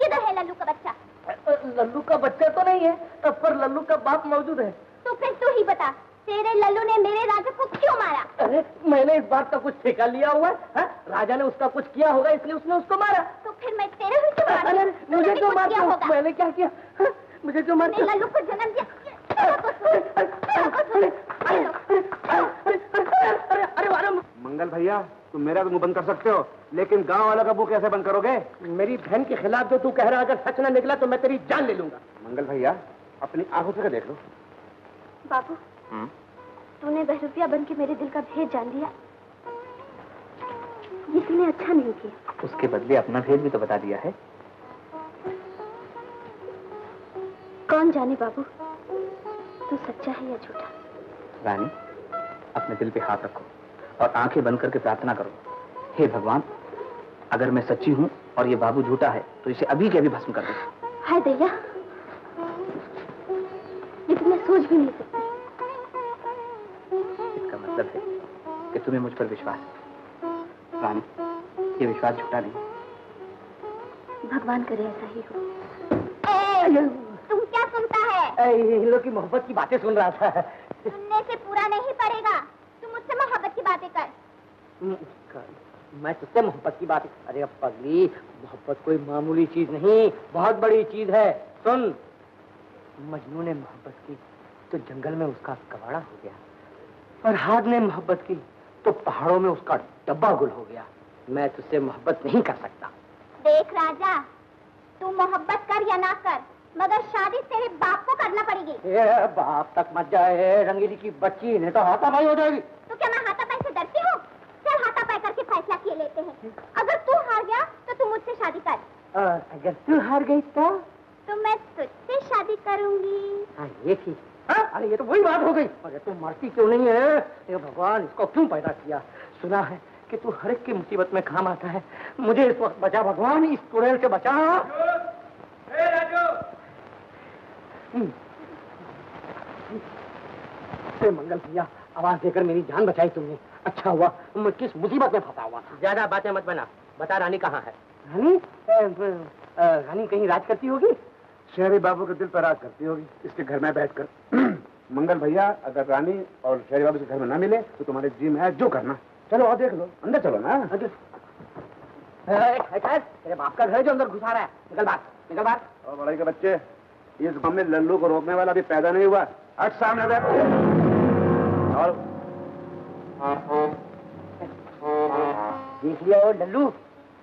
किधर है लल्लू का बच्चा? लल्लू का बच्चा तो नहीं है, पर लल्लू का बाप मौजूद है। तो फिर तू ही बता, तेरे लल्लू ने मेरे राजू को क्यों मारा? अरे मैंने इस बात का कुछ ठेका लिया हुआ है? राजा ने उसका कुछ किया होगा, इसलिए उसने उसको मारा। तो फिर मैं तेरे हुई क्यों अरे मुझे क्यों मारते हो? मैंने क्या किया? मुझे क्यों मारते हो? लल्लू को जन्म दिया। अरे मंगल भैया, तुम मेरा तो मुंह बंद कर सकते हो, लेकिन गांव वालों का मुंह कैसे बंद करोगे? मेरी बहन के खिलाफ जो तू कह रहा, अगर सच न निकला तो मैं तेरी जान ले लूंगा। मंगल भैया, अपनी आंखों से देख लो। बाबू, तूने बहरूपिया बन के मेरे दिल का भेद जान लिया। ये तूने अच्छा नहीं किया। उसके बदले अपना भेद भी तो बता दिया है। कौन जाने बाबू, तू सच्चा है या झूठा। रानी, अपने दिल पे हाथ रखो और आंखें बंद करके प्रार्थना करो, हे भगवान, अगर मैं सच्ची हूँ और ये बाबू झूठा है तो इसे अभी के अभी भस्म कर दो। हाय दैया, ये तो मैं सोच भी नहीं सकती। इसका मतलब है कि तुम्हें मुझ पर विश्वास है। रानी, ये विश्वास झूठा नहीं। भगवान करे ऐसा ही हो। तुम क्या सुनता है? इन लोग की मोहब्बत की बातें सुन रहा था। सुनने से पूरा नहीं पड़ेगा। तुम मुझसे मोहब्बत की बातें कर। मैं तुझसे मोहब्बत की बात। अरे अब पगली, मोहब्बत कोई मामूली चीज नहीं, बहुत बड़ी चीज है। सुन, मजनू ने मोहब्बत की तो जंगल में उसका कबाड़ा हो गया, और हाद ने मोहब्बत की तो पहाड़ों में उसका डब्बा गुल हो गया। मैं तुझसे मोहब्बत नहीं कर सकता। देख राजा, तू मोहब्बत कर या ना कर, मगर शादी तेरे बाप को करना पड़ेगी। ए, बाप तक मत जाए, रंगीली की बच्ची, नहीं तो हाथापाई हो जाएगी। तो क्या मैं हाथापाई से डरती हूँ? चल हाथापाई करके फैसला किए लेते हैं। अगर तू हार गया तो तू मुझसे शादी कर। अगर तू हार गई तो मैं तुझसे शादी करूंगी। हाँ, ये ठीक। अरे ये तो वही बात हो गई। अरे तू मरती क्यों नहीं है? ये भगवान, इसको क्यों पैदा किया? सुना है कि तू हर एक की मुसीबत में काम आता है। मुझे इस वक्त बचा भगवान, इस चुड़ैल से बचा। मंगल भैया, आवाज देकर मेरी जान बचाई तुमने। अच्छा हुआ, मैं किस मुसीबत में फंसा हुआ था। ज्यादा बातें मत बना, बता रानी कहाँ है? रानी? रानी कहीं राज करती होगी। शहरी बाबू के दिल पर राज करती होगी, इसके घर में बैठकर। मंगल भैया, अगर रानी और शहरी बाबू के घर में ना मिले तो तुम्हारे जी में है जो करना। चलो और देख लो, अंदर चलो ना। तेरे बाप का घर है जो अंदर घुसा रहा है। निकल बात, निकल बात। और बड़ाई के बच्चे, इस गांव में लल्लू को रोकने वाला अभी पैदा नहीं हुआ। हट सामने बैठ। और देख लिया वो लल्लू,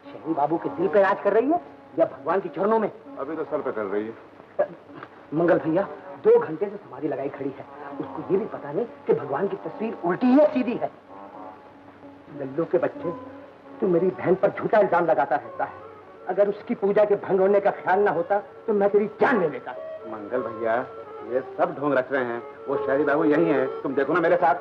शहरी बाबू के दिल पे राज कर रही है या भगवान के चरणों में? अभी तो सर पे कर रही है। मंगल भैया 2 घंटे से समाधि लगाई खड़ी है, उसको ये भी पता नहीं कि भगवान की तस्वीर उल्टी है सीधी है। लल्लू के बच्चे, तू मेरी बहन पर झूठा इल्जाम लगाता रहता है। अगर उसकी पूजा के भंग होने का ख्याल ना होता तो मैं तेरी जान ले लेता। मंगल भैया, ये सब ढोंग रच रहे हैं। वो शहरी बाबू यही है, तुम देखो ना मेरे साथ।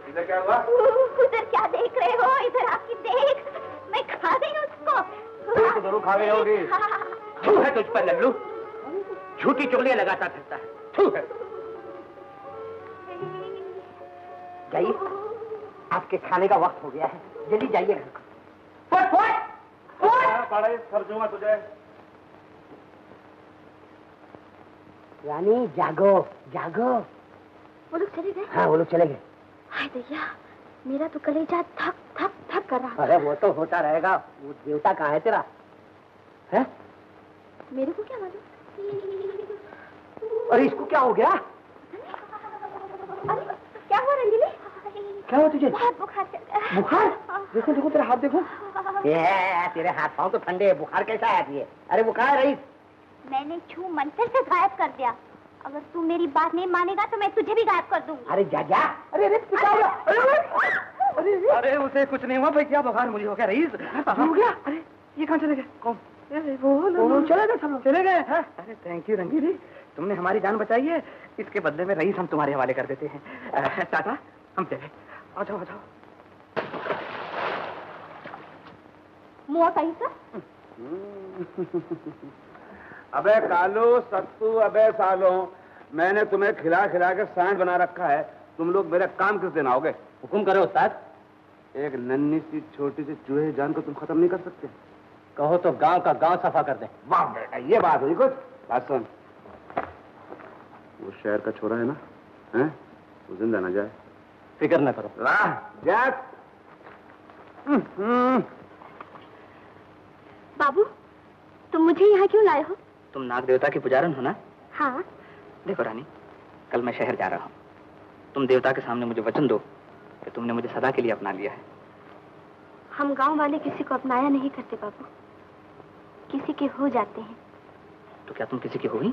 इधर क्या हुआ? उधर क्या देख रहे हो? इधर आके देख, मैं खा गई उसको। तो जरूर खा गई होगी। छू है तुझ पर लल्लू, झूठी चुगलियां लगाता फिरता है। छू है। जाइए, आपके खाने का वक्त हो गया है, जल्दी जाइए घर को। बड़ा सरजूंगा तुझे। रानी जागो, जागो। वो लोग चले गए? हाँ, वो लोग चले गए। हाय दैया, मेरा तो कलेजा धक धक धक कर रहा। अरे वो तो होता रहेगा। वो देवता कहाँ है तेरा? है? मेरे को क्या मालूम? अरे इसको क्या हो गया? अरे क्या हुआ रंगीली? क्या हुआ तुझे? बहुत बुखार चल रहा है। बुखार? देखो देखो तेरा हाथ देखो। ये तेरे हाथ पाँव तो ठंडे है, बुखार कैसा आया तुझे? अरे बुखार रईस। मैंने छू मंत्र से गायब कर दिया। अगर तू मेरी बात नहीं मानेगा तो मैं तुझे भी गायब कर दूंगी। अरे जा जा। अरे अरे अरे उसे कुछ नहीं हुआ भाई, क्या बुखार मुझे हो गया रईस? हो गया? अरे ये कहाँ चले गए? कौन? वो चले गए, सब लोग चले गए। अरे थैंक यू रंगीली, तुमने हमारी जान बचाई है। इसके बदले में रईस हम तुम्हारे हवाले कर देते हैं। टाटा, हम चले। आ जाओ आ जाओ। मुआ कहीं सर? अबे कालू सत्तू, अबे सालो, मैंने तुम्हें खिला खिला के सांड बना रखा है। तुम लोग मेरा काम किस दिन आओगे? हुकुम करो उस्ताद। एक नन्ही सी छोटी सी चूहे जान को तुम खत्म नहीं कर सकते? कहो तो गांव का गांव सफा कर दे। वाह बेटा, ये बात हुई कुछ। बात सुन, वो शहर का छोरा है ना, हैं? वो जिंदा ना जाए। फिक्र न करो। वाह जैक, बाबू, तुम मुझे यहाँ क्यों लाए हो? तुम नाग देवता की पुजारन हो ना? हाँ। देखो रानी, कल मैं शहर जा रहा हूँ। तुम देवता के सामने मुझे वचन दो कि तुमने मुझे सदा के लिए अपना लिया है। हम गांव वाले किसी को अपनाया नहीं करते बाबू, किसी के हो जाते हैं। तो क्या तुम किसी की हो गई?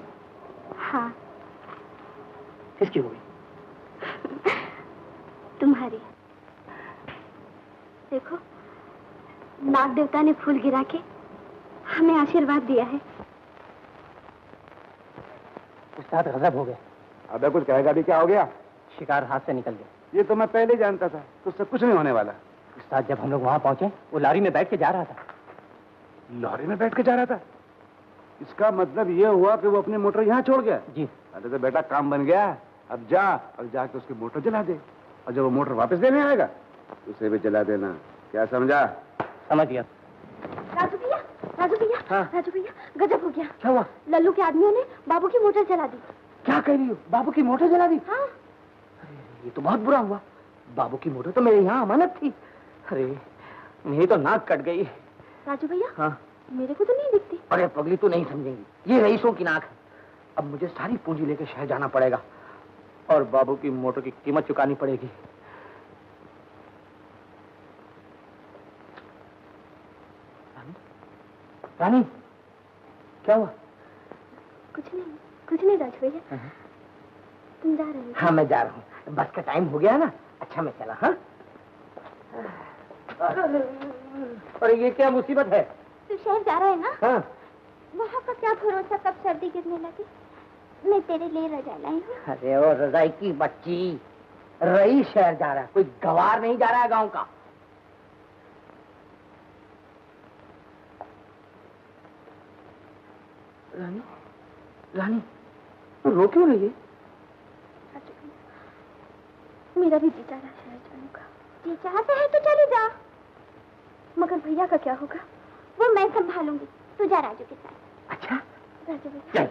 हाँ। किसकी हो गई? तुम्हारी। देखो, नाग देवता ने फूल गिरा के हमें आशीर्वाद दिया है। उस्ताद गजब हो गए। अबे कुछ कहेगा भी, क्या हो गया? शिकार हाथ से निकल गया। ये तो मैं पहले ही जानता था, तुझसे कुछ नहीं होने वाला। उस्ताद, जब हम लोग वहां पहुंचे, वो लॉरी में बैठ के जा रहा था। लॉरी में बैठ के जा रहा था? इसका मतलब ये हुआ कि वो अपनी मोटर यहाँ छोड़ गया? जी। अरे तो बेटा काम बन गया, अब जा और जाके उसकी मोटर जला दे, और जब वो मोटर वापस देने आएगा उसे भी जला देना। क्या समझा? समझ गया। राजू भैया, राजू भैया, हाँ। राजू भैया, गजब हो गया। क्या हुआ? लल्लू के आदमियों ने बाबू की मोटर जला दी। क्या कह रही हो? बाबू की मोटर जला दी? हाँ। ये तो बहुत बुरा हुआ। बाबू की मोटर तो मेरे यहाँ अमानत थी। अरे मेरी तो नाक कट गई। राजू भैया, हाँ। मेरे को तो नहीं दिखती। अरे पगली, तू नहीं समझेंगी, ये रईसों की नाक है। अब मुझे सारी पूंजी लेके शहर जाना पड़ेगा और बाबू की मोटर की कीमत चुकानी पड़ेगी। रानी, क्या हुआ? कुछ नहीं राजू भैया। तुम जा रहे हो? हाँ, मैं जा रहा हूँ। बस का टाइम हो गया है ना। अच्छा, मैं चला। हाँ। अरे ये क्या मुसीबत है? तू शहर जा रहा है ना? हाँ। वहाँ का क्या भरोसा कब सर्दी गिरने लगी। मैं तेरे लिए रजाई लाई हूँ। अरे ओ रजाई की बच्ची, रईस शहर जा रहा है, कोई गवार नहीं जा रहा है गांव का। रानी, रानी, तू रो क्यों रही है? मेरा भी जी चाह रहा है शहर जाने का। जी चाहता है तो चले जा, मगर भैया का क्या होगा वो मैं संभालूंगी। तू जा राजू के साथ। अच्छा, राजू भैया। चल।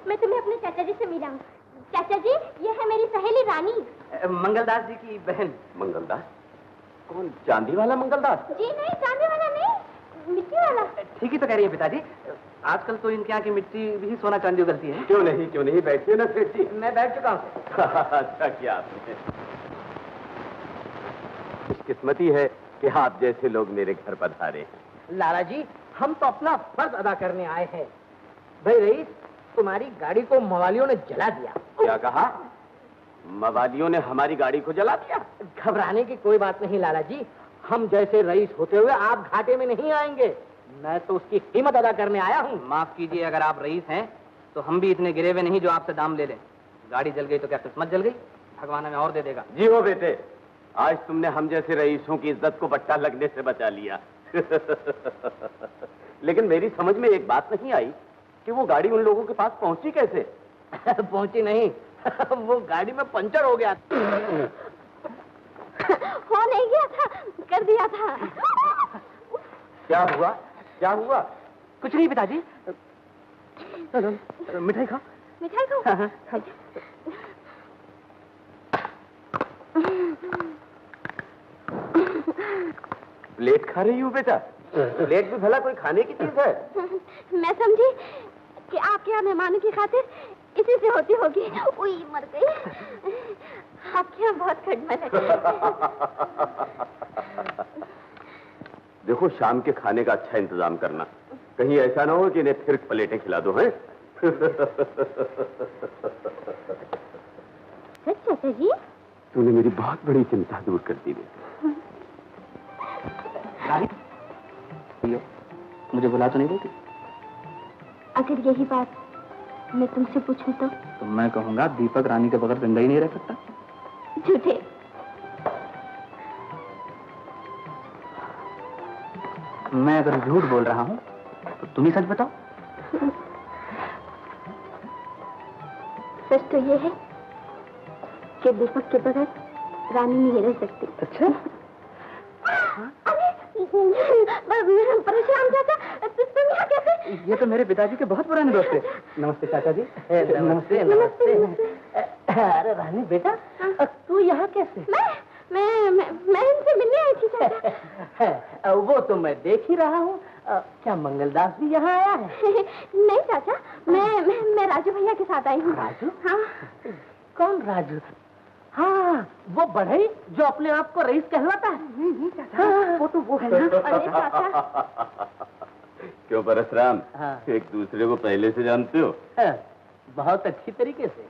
मैं तुम्हें अपने चाचा जी से मिलाऊं। चाचा जी, ये है मेरी सहेली रानी। मंगलदास जी की बहन। मंगलदास? कौन, चांदी वाला मंगलदास? जी नहीं, चांदी वाला नहीं, मिट्टी वाला। ठीक ही तो कह रही है पिताजी, आजकल तो इनके यहाँ की मिट्टी भी सोना चांदी करती है। क्यों नहीं, बैठिए ना सेठ जी। मैं बैठ चुका हूँ। अच्छा किया आपने। खुशकिस्मती है कि आप जैसे लोग मेरे घर पधारे हैं। लाला जी, हम तो अपना फर्ज अदा करने आए हैं। भाई रईस, तुम्हारी गाड़ी को मवालियों ने जला दिया। क्या कहा? मवालियों ने हमारी गाड़ी को जला दिया? घबराने की कोई बात नहीं लाला जी, हम जैसे रईस होते हुए आप घाटे में नहीं आएंगे। मैं तो उसकी कीमत अदा करने आया हूँ। माफ कीजिए, अगर आप रईस हैं तो हम भी इतने गिरे हुए नहीं जो आपसे दाम ले लें। गाड़ी जल गई तो क्या किस्मत जल गई? भगवान हमें और दे देगा। जी हो बेटे, आज तुमने हम जैसे रईसों की इज्जत को बट्टा लगने से बचा लिया। लेकिन मेरी समझ में एक बात नहीं आई कि वो गाड़ी उन लोगों के पास पहुंची कैसे? पहुंची नहीं, वो गाड़ी में पंचर हो गया। हो नहीं गया था, कर दिया था। क्या हुआ? क्या हुआ? कुछ नहीं पिताजी। मिठाई खाओ। मिठाई खाओ। हाँ, हाँ। प्लेट खा रही हूँ बेटा? प्लेट भी भला कोई खाने की चीज है? मैं समझी कि आपके यहाँ मेहमानों की खातिर इसी से होती होगी। उई, मर गई। आपके यहाँ बहुत खटमल है। देखो, शाम के खाने का अच्छा इंतजाम करना, कहीं ऐसा ना हो कि इन्हें फिर प्लेटें खिला दो। हैं? चाचा जी, तूने मेरी बहुत बड़ी चिंता दूर कर दी बेटा। मुझे बुला तो नहीं देती? अगर यही बात मैं तुमसे पूछूं तो मैं कहूंगा दीपक रानी के बगैर जिंदा ही नहीं रह सकता। झूठे। मैं अगर झूठ बोल रहा हूँ तो तुम ही सच बताओ। सच तो ये है कि दीपक के बगैर रानी नहीं रह सकती। अच्छा? अरे परशुराम चाचा, तुम यहाँ कैसे? ये तो मेरे पिताजी के बहुत पुराने दोस्त है। नमस्ते चाचा जी। नमस्ते नमस्ते। अरे रानी बेटा, तू यहाँ कैसे? मैं इनसे मिलने आई थी चाचा। वो तो मैं देख ही रहा हूँ। क्या मंगलदास भी यहाँ आया है? नहीं चाचा, मैं राजू भैया के साथ आई हूँ। राजू? हाँ। कौन राजू? हाँ, वो बढ़ई जो अपने आप को रईस कहलाता है। नहीं चाचा, वो है ना। अरे चाचा। क्यों परशुराम, हाँ। एक दूसरे को पहले से जानते हो? बहुत अच्छी तरीके से।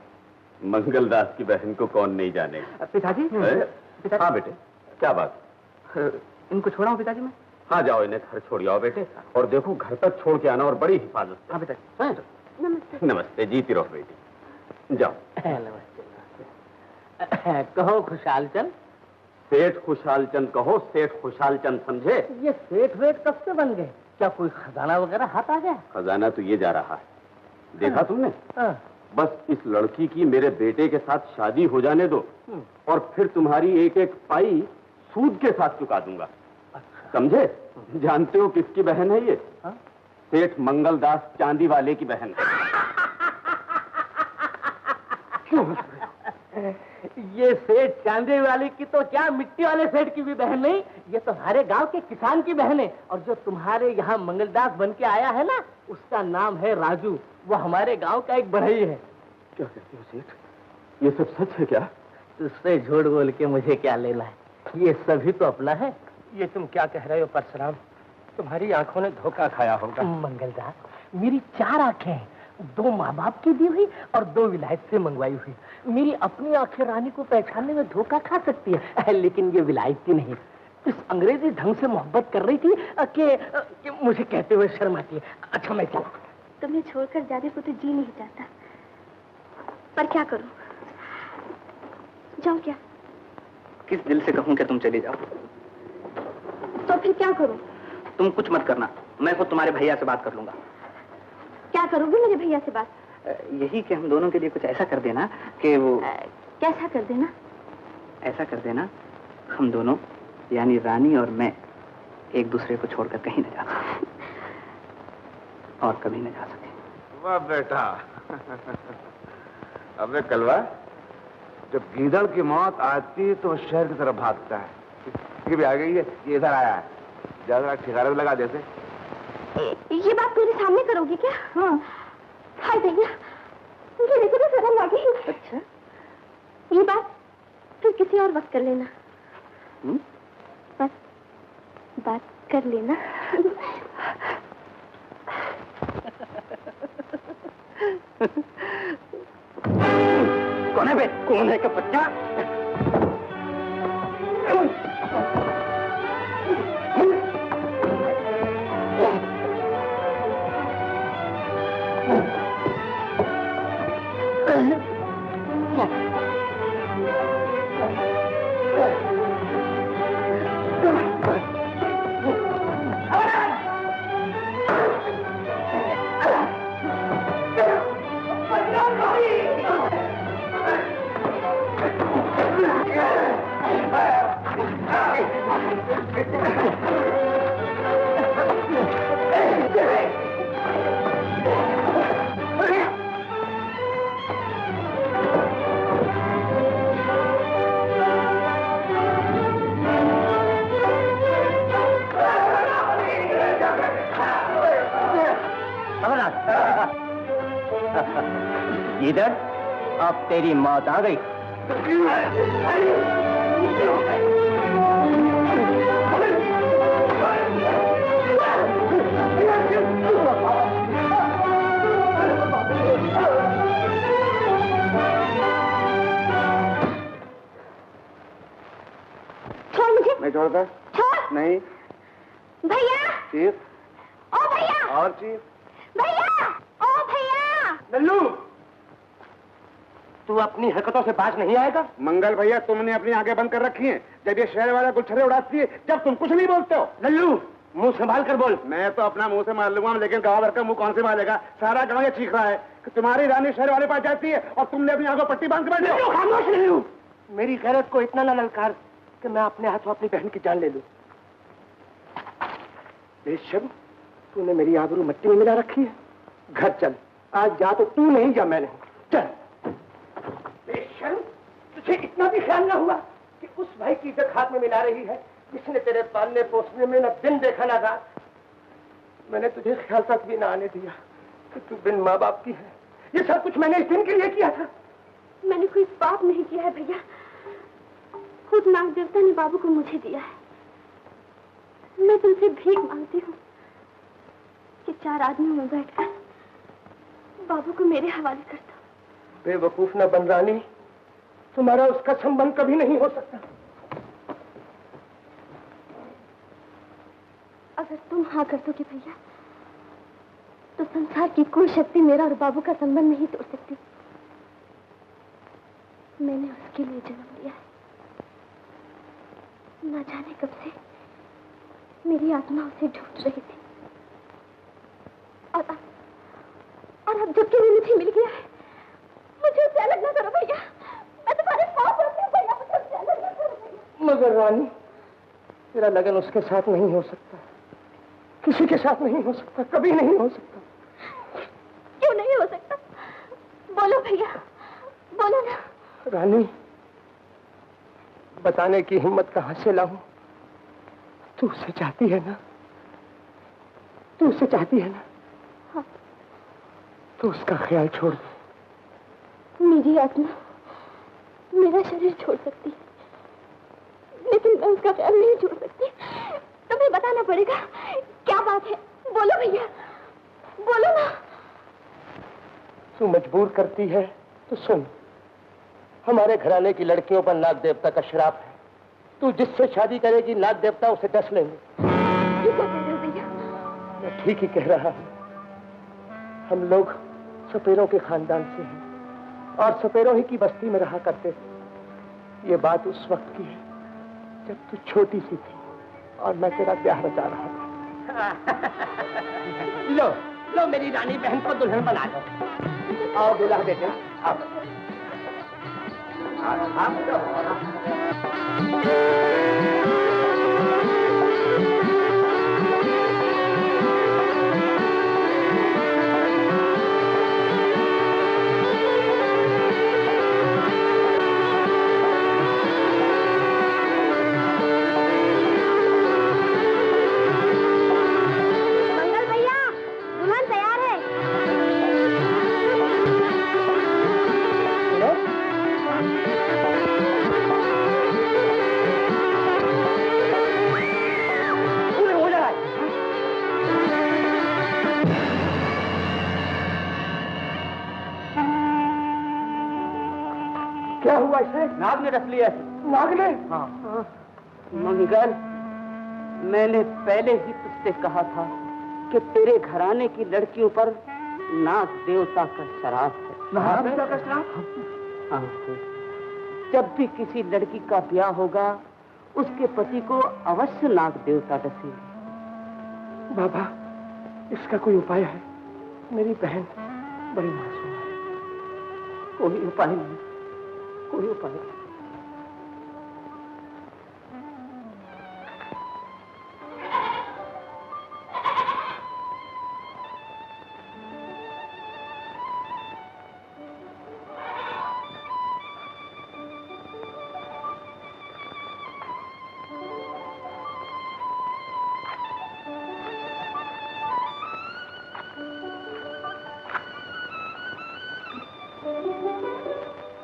मंगलदास की बहन को कौन नहीं जानेगा? पिताजी। हाँ बेटे, क्या बात? इनको छोड़ाऊं पिताजी मैं? हाँ जाओ, इन्हें घर छोड़ आओ बेटे, और देखो घर तक छोड़ के आना, और बड़ी हिफाजत से। हाँ पिताजी। नमस्ते। नमस्ते, जीती रहो बेटी, जाओ। नमस्ते। कहो खुशहाल चंद। सेठ खुशहाल चंद कहो, सेठ खुशहाल चंद, समझे? ये सेठ वेठ कब से बन गए? क्या कोई खजाना वगैरह हाथ आ गया? खजाना तो ये जा रहा है, देखा तुमने? हाँ। बस इस लड़की की मेरे बेटे के साथ शादी हो जाने दो, और फिर तुम्हारी एक एक पाई सूद के साथ चुका दूंगा। समझे? जानते हो किसकी बहन है ये? सेठ मंगलदास चांदी वाले की बहन है। ये सेठ चांदी वाले की तो क्या, मिट्टी वाले सेठ की भी बहन नहीं, ये तो हमारे गांव के किसान की बहन है। और जो तुम्हारे यहाँ मंगलदास बन के आया है ना, उसका नाम है राजू। वो हमारे गांव का एक बढ़ई है। क्या कहते हो सेठ, ये सब सच है क्या? तुझसे झूठ बोल के मुझे क्या लेना है, ये सभी तो अपना है। ये तुम क्या कह रहे हो परशुराम? तुम्हारी आंखों ने धोखा खाया होगा। मंगलदास, मेरी 4 आंखें हैं, 2 माँ बाप की दी हुई और 2 विलायत से मंगवाई हुई। मेरी अपनी आंखें रानी को पहचानने में धोखा खा सकती है, लेकिन ये विलायत की नहीं। इस अंग्रेजी ढंग से मोहब्बत कर रही थी कि मुझे कहते हुए शर्म आती है। अच्छा मैं चला। तुम्हें छोड़कर जाने को तो जी नहीं चाहता, पर क्या करूं? जाऊं क्या? किस दिल से कहूं कि तुम चली जाओ? तो फिर क्या करूं? तुम कुछ मत करना, मैं खुद तुम्हारे भैया से बात कर लूंगा। क्या करोगे मेरे भैया से बात? यही कि हम दोनों के लिए कुछ ऐसा कर देना कि वो कैसा कर देना? ऐसा कर देना, हम दोनों यानी रानी और मैं एक दूसरे को छोड़कर कहीं न जा सके, और कभी न जा सके। वाह बेटा। अबे कलवा, जब गीदड़ की मौत आती है तो वो शहर की तरफ भागता है। इसकी भी आ गई है, ये इधर आया है, ज्यादा ठिकाना भी लगा देते। ये बात मेरे सामने करोगी क्या? हाँ। हाय भैया, मेरे को तो शर्म आ गई। अच्छा, ये बात फिर किसी और वक्त कर लेना। बस बात कर लेना। कौन है बे? कौन है का बच्चा? इधर अब तेरी मौत आ गई। छोड़ मुझे। नहीं छोड़ता। छोड़। नहीं। भैया। चीफ। ओ भैया। और चीफ। भैया। ओ भैया। लल्लू, तू अपनी हरकतों से बाज नहीं आएगा? मंगल भैया, तुमने अपनी आंखें बंद कर रखी हैं। जब ये शहर वाला गुलछरे उड़ाती है, जब तुम कुछ नहीं बोलते हो। लल्लू, मुंह संभाल कर बोल। मैं तो अपना मुंह से मार लूंगा, लेकिन गांव भर का मुंह कौन से मारेगा? सारा गांव ये चीख रहा है कि तुम्हारी रानी शहर वाले पास जाती है और तुमने अपनी आंखों पट्टी बांध के बैठे हो। खामोश लल्लू, मेरी गैरत को इतना ना ललकार कि मैं अपने हाथों अपनी बहन की जान ले लूं। बेशर्म, तूने मेरी आबरू मिट्टी में मिला रखी है। घर चल, आज जा तो तू नहीं जा मैं नहीं। चल। बेशर्म, तुझे इतना भी ख्याल ना हुआ कि उस भाई की इज्जत हाथ में मिला रही है जिसने तेरे पालने पोसने में न दिन देखा ना रात। मैंने तुझे ख्याल तक भी ना आने दिया कि तू बिन माँ बाप की है। ये सब कुछ मैंने इस दिन के लिए किया था। मैंने कोई पाप नहीं किया है भैया, खुद नाग देवता ने बाबू को मुझे दिया है। मैं तुमसे भीख मांगती हूँ कि 4 आदमियों में बैठकर बाबू को मेरे हवाले कर दो। बेवकूफ न बन रानी, तुम्हारा उसका संबंध कभी नहीं हो सकता। अगर तुम हाँ कर दोगे भैया, तो संसार की कोई शक्ति मेरा और बाबू का संबंध नहीं तोड़ सकती। मैंने उसके लिए जन्म लिया है। न जाने कब से मेरी आत्मा उसे ढूंढ रही थी, और अब जबकि वो मुझे मिल गया है, मुझे उससे अलग ना करो भैया। मैं तुम्हारे पाँव पड़ती हूँ भैया, मुझे उससे अलग ना करो भैया। मगर रानी, तेरा लगन उसके साथ नहीं हो सकता, किसी के साथ नहीं हो सकता, कभी नहीं हो सकता। क्यों नहीं हो सकता? बोलो भैया, बोलो ना। रानी, बताने की हिम्मत कहां से लाऊं? तू उसे चाहती है ना? तू उसे चाहती है ना? हाँ। तो उसका ख्याल छोड़ दे। मेरी आत्मा मेरा शरीर छोड़ सकती है, लेकिन मैं उसका ख्याल नहीं छोड़ सकती। तुम्हें बताना पड़ेगा, क्या बात है? बोलो भैया, बोलो ना। तू मजबूर करती है तो सुन। हमारे घराने की लड़कियों पर नाग देवता का श्राप है। तू जिससे शादी करेगी नाग देवता उसे डस लेंगे। ये क्या कह रहे हो भैया? मैं ठीक ही कह रहा हूँ। हम लोग सपेरों के खानदान से हैं और सपेरों ही की बस्ती में रहा करते थे। ये बात उस वक्त की है जब तू छोटी सी थी और मैं तेरा ब्याह रचा रहा था। लो लो मेरी रानी बहन को दुल्हन बना लो। आओ दूल्हा बेटे, आओ। क्या हुआ इसे? नाग ने रख लिया। नाग ने? हाँ। मंगल, मैंने पहले ही तुझसे कहा था कि तेरे घराने की लड़कियों पर नाग देवता का श्राप है। नाग देवता का श्राप? हाँ। जब भी किसी लड़की का ब्याह होगा, उसके पति को अवश्य नाग देवता डसेंगे। बाबा, इसका कोई उपाय है? मेरी बहन बड़ी मासूम है। कोई उपाय नहीं, कोई उपाय नहीं।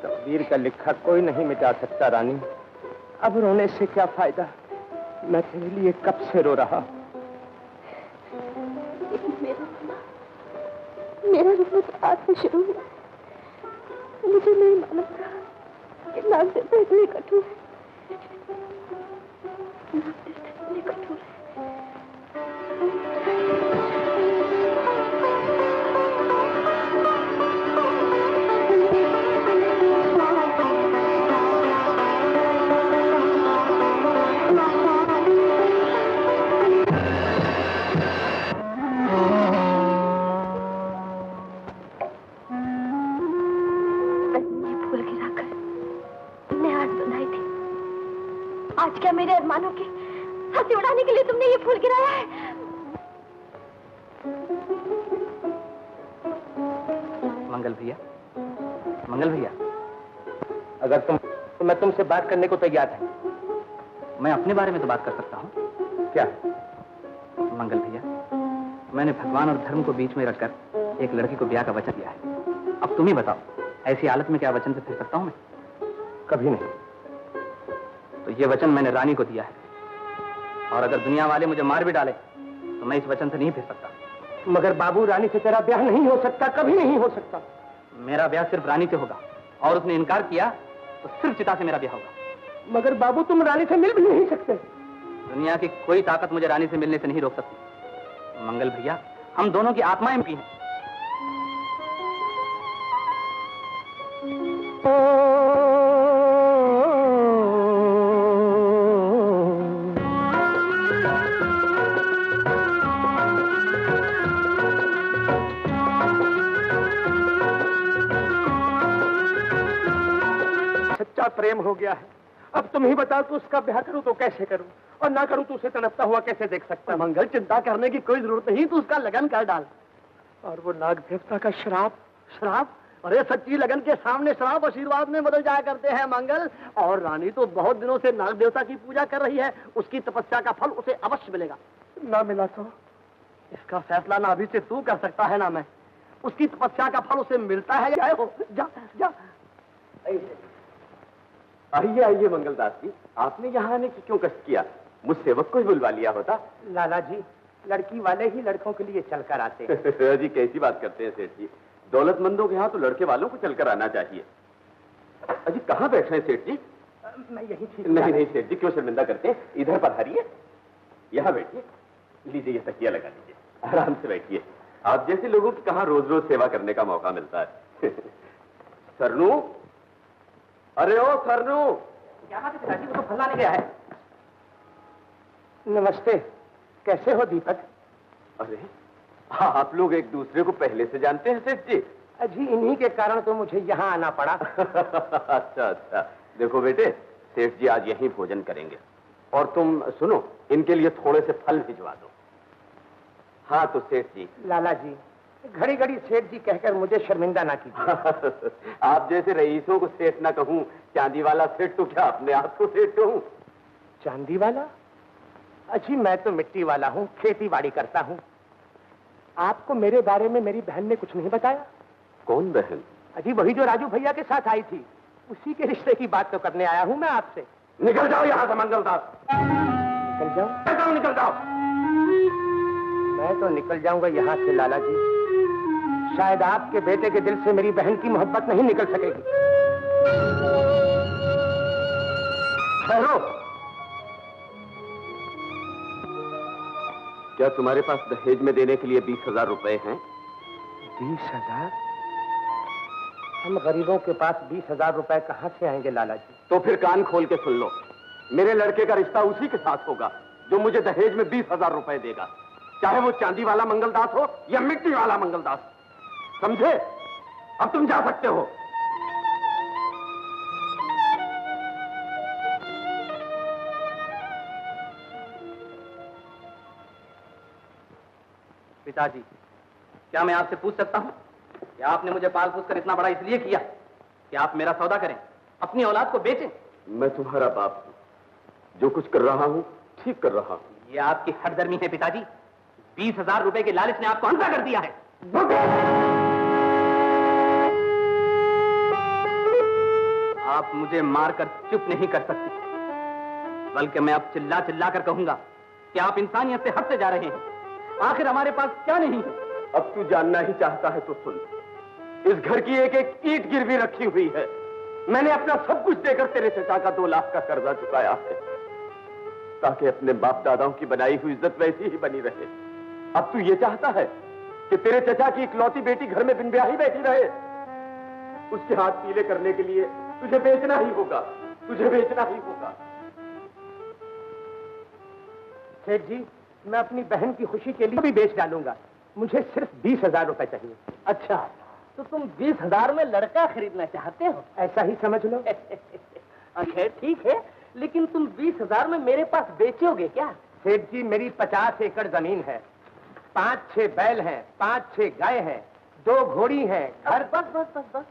तकदीर का लिखा कोई नहीं मिटा सकता रानी। अब रोने से क्या फायदा? मैं तेरे लिए कब से रो रहा हूँ। मेरा रोना तो आज से शुरू हुआ। मुझे नहीं मालूम था कि नाग देवता इतने कठोर है। नाग देवता इतने कठोर है। आज क्या मेरे अरमानों की हंसी उड़ाने के लिए तुमने ये फूल गिराया है? मंगल भैया, मंगल भैया, अगर तो मैं तुमसे बात करने को तैयार है। मैं अपने बारे में तो बात कर सकता हूँ। क्या? मंगल भैया, मैंने भगवान और धर्म को बीच में रखकर एक लड़की को ब्याह का वचन दिया है। अब तुम ही बताओ, ऐसी हालत में क्या वचन से फिर सकता हूँ मैं? कभी नहीं। तो ये वचन मैंने रानी को दिया है, और अगर दुनिया वाले मुझे मार भी डाले तो मैं इस वचन से नहीं फिर सकता। मगर बाबू, रानी से तेरा ब्याह नहीं हो सकता, कभी नहीं हो सकता। मेरा ब्याह सिर्फ रानी से होगा, और उसने इनकार किया तो सिर्फ चिता से मेरा ब्याह होगा। मगर बाबू, तुम रानी से मिल भी नहीं सकते। दुनिया की कोई ताकत मुझे रानी से मिलने से नहीं रोक सकती। मंगल भैया, हम दोनों की आत्माएं भी हैं। सच्चा प्रेम हो गया है। अब तुम ही बताओ कि उसका ब्याह करूं तो कैसे करूं, और ना करूं तो उसे तड़पता हुआ कैसे देख सकता। मंगल, चिंता करने की कोई जरूरत नहीं, तू उसका लगन कर डाल। और वो नाग देवता का श्राप? श्राप? अरे सच्ची लगन के सामने श्राप आशीर्वाद में बदल जाया करते हैं मंगल। और रानी तो बहुत दिनों से नाग देवता की पूजा कर रही है, उसकी तपस्या का फल उसे अवश्य मिलेगा। ना मिला तो? इसका फैसला ना अभी से तू कर सकता है ना मैं। उसकी तपस्या का फल उसे मिलता है या हो। जा जा। आइए आइए मंगलदास जी, आपने यहाँ आने की क्यों कष्ट किया? मुझ सेवक को ही बुलवा लिया होता। लाला जी, लड़की वाले ही लड़कों के लिए चलकर आते हैं। जी कैसी बात करते हैं सेठ जी, दौलतमंदों के यहाँ तो लड़के वालों को चलकर आना चाहिए। अजी कहाँ बैठ रहे हैं सेठ जी? मैं यही ठीक। नहीं नहीं सेठ जी, क्यों शर्मिंदा करते हैं, इधर पधारिए, यहाँ बैठिए। लीजिए ये तकिया लगा लीजिए, आराम से बैठिए। आप जैसे लोगों की कहाँ रोज रोज सेवा करने का मौका मिलता है। सरनू, अरे ओ सरनू। क्या बात है पिताजी, वो तो फल लाने गया है। नमस्ते, कैसे हो दीपक? अरे आप लोग एक दूसरे को पहले से जानते हैं सेठ जी? अजी इन्हीं के कारण तो मुझे यहाँ आना पड़ा। अच्छा अच्छा, देखो बेटे, सेठ जी आज यहीं भोजन करेंगे, और तुम सुनो, इनके लिए थोड़े से फल भिजवा दो। हाँ तो सेठ जी। लाला जी, घड़ी घड़ी सेठ जी कहकर मुझे शर्मिंदा ना कीजिए। आप जैसे रईसों को सेठ ना कहूं, चांदी वाला सेठ तो क्या अपने आप को सेठ कहूं? चांदी वाला? अजी मैं तो मिट्टी वाला हूँ, खेती बाड़ी करता हूँ। आपको मेरे बारे में मेरी बहन ने कुछ नहीं बताया? कौन बहन? अजी वही जो राजू भैया के साथ आई थी, उसी के रिश्ते की बात तो करने आया हूँ मैं आपसे। निकल जाओ यहाँ से मंगलदास। निकल जाओ? निकल जाओ। मैं तो निकल जाऊंगा यहाँ से लाला जी। शायद आपके बेटे के दिल से मेरी बहन की मोहब्बत नहीं निकल सकेगी। ठहरो। क्या तुम्हारे पास दहेज में देने के लिए 20,000 रुपए हैं? 20,000? हम गरीबों के पास 20,000 रुपए कहाँ से आएंगे लाला जी? तो फिर कान खोल के सुन लो, मेरे लड़के का रिश्ता उसी के साथ होगा जो मुझे दहेज में 20,000 रुपए देगा, चाहे वो चांदी वाला मंगलदास हो या मिट्टी वाला मंगलदास। समझे? अब तुम जा सकते हो। पिताजी, क्या मैं आपसे पूछ सकता हूं कि आपने मुझे पाल पोस कर इतना बड़ा इसलिए किया कि आप मेरा सौदा करें, अपनी औलाद को बेचें? मैं तुम्हारा बाप हूं, जो कुछ कर रहा हूं ठीक कर रहा हूं। ये आपकी हठधर्मी है पिताजी। 20,000 रुपए के लालच ने आपको अंधा कर दिया है। आप मुझे मारकर चुप नहीं कर सकते, बल्कि मैं अब चिल्ला चिल्ला कर कहूंगा कि आप इंसानियत से हद से जा रहे हैं। आखिर हमारे पास क्या नहीं है? अब तू जानना ही चाहता है तो सुन, इस घर की एक एक ईंट गिरवी रखी हुई है। मैंने अपना सब कुछ देकर तेरे चचा का 2 लाख का कर्जा चुकाया है, ताकि अपने बाप दादाओं की बनाई हुई इज्जत वैसी ही बनी रहे। अब तू ये चाहता है कि तेरे चचा की इकलौती बेटी घर में बिन ब्याही बैठी रहे? उसके हाथ पीले करने के लिए तुझे बेचना ही होगा, तुझे बेचना ही होगा। सेठ जी, मैं अपनी बहन की खुशी के लिए भी बेच डालूंगा। मुझे सिर्फ 20,000 रुपए चाहिए। अच्छा, तो तुम 20,000 में लड़का खरीदना चाहते हो? ऐसा ही समझ लो। खैर ठीक है, लेकिन तुम 20,000 में मेरे पास बेचोगे क्या? सेठ जी, मेरी 50 एकड़ जमीन है, 5-6 बैल हैं, 5-6 गाय हैं, 2 घोड़ी हैं, घर। बस बस बस बस,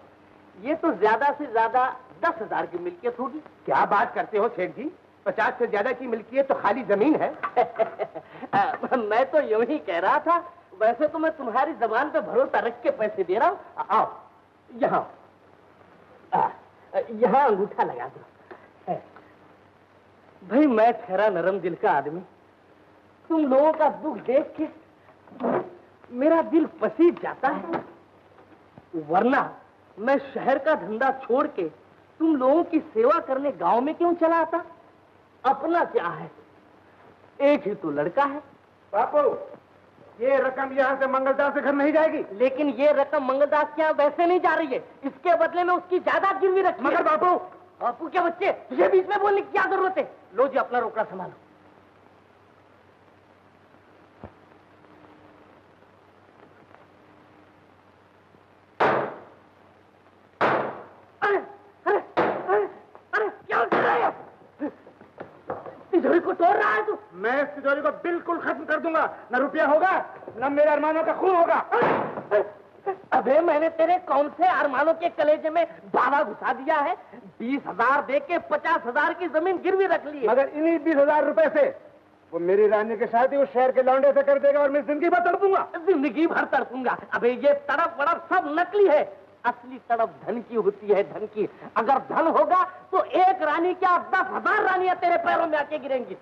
ये तो ज्यादा से ज्यादा 10,000 की मिल्कियत होगी। क्या बात करते हो सेठ जी, 50 से ज्यादा की मिल्कियत तो खाली जमीन है। मैं तो यूं ही कह रहा था, वैसे तो मैं तुम्हारी जबान पे भरोसा रख के पैसे दे रहा हूँ। आओ यहाँ, यहाँ अंगूठा लगा दो। भाई मैं ठहरा नरम दिल का आदमी, तुम लोगों का दुख देख के मेरा दिल पसीज जाता है, वरना मैं शहर का धंधा छोड़ के तुम लोगों की सेवा करने गांव में क्यों चला आता? अपना क्या है, एक ही तो लड़का है। बापू, ये रकम यहाँ से मंगलदास के घर नहीं जाएगी। लेकिन ये रकम मंगलदास के यहाँ वैसे नहीं जा रही है, इसके बदले में उसकी जायदाद गिरवी रखी है। मगर बापू, बापू क्या बच्चे, तुझे बीच में बोलने की क्या जरूरत है? लो जी अपना रोकड़ा संभालो। तिजोरी को तोड़ रहा है तू? मैं इस तिजोरी को बिल्कुल खत्म कर दूंगा। न रुपया होगा, न मेरे अरमानों का खून होगा। अबे मैंने तेरे कौन से अरमानों के कलेजे में बाबा घुसा दिया है? 20,000 दे के 50,000 की जमीन गिरवी रख ली है। मगर इन्हीं 20,000 रुपए से वो मेरी रानी की शादी उस शहर के लौंडे से कर देगा और मैं जिंदगी भर तड़पूंगा। जिंदगी भर तड़पूंगा? अबे ये तड़प वड़प सब नकली है, असली तड़प धन की होती है, धन की। अगर धन होगा तो एक रानी क्या 10,000 रानियां तेरे पैरों में आके गिरेंगी।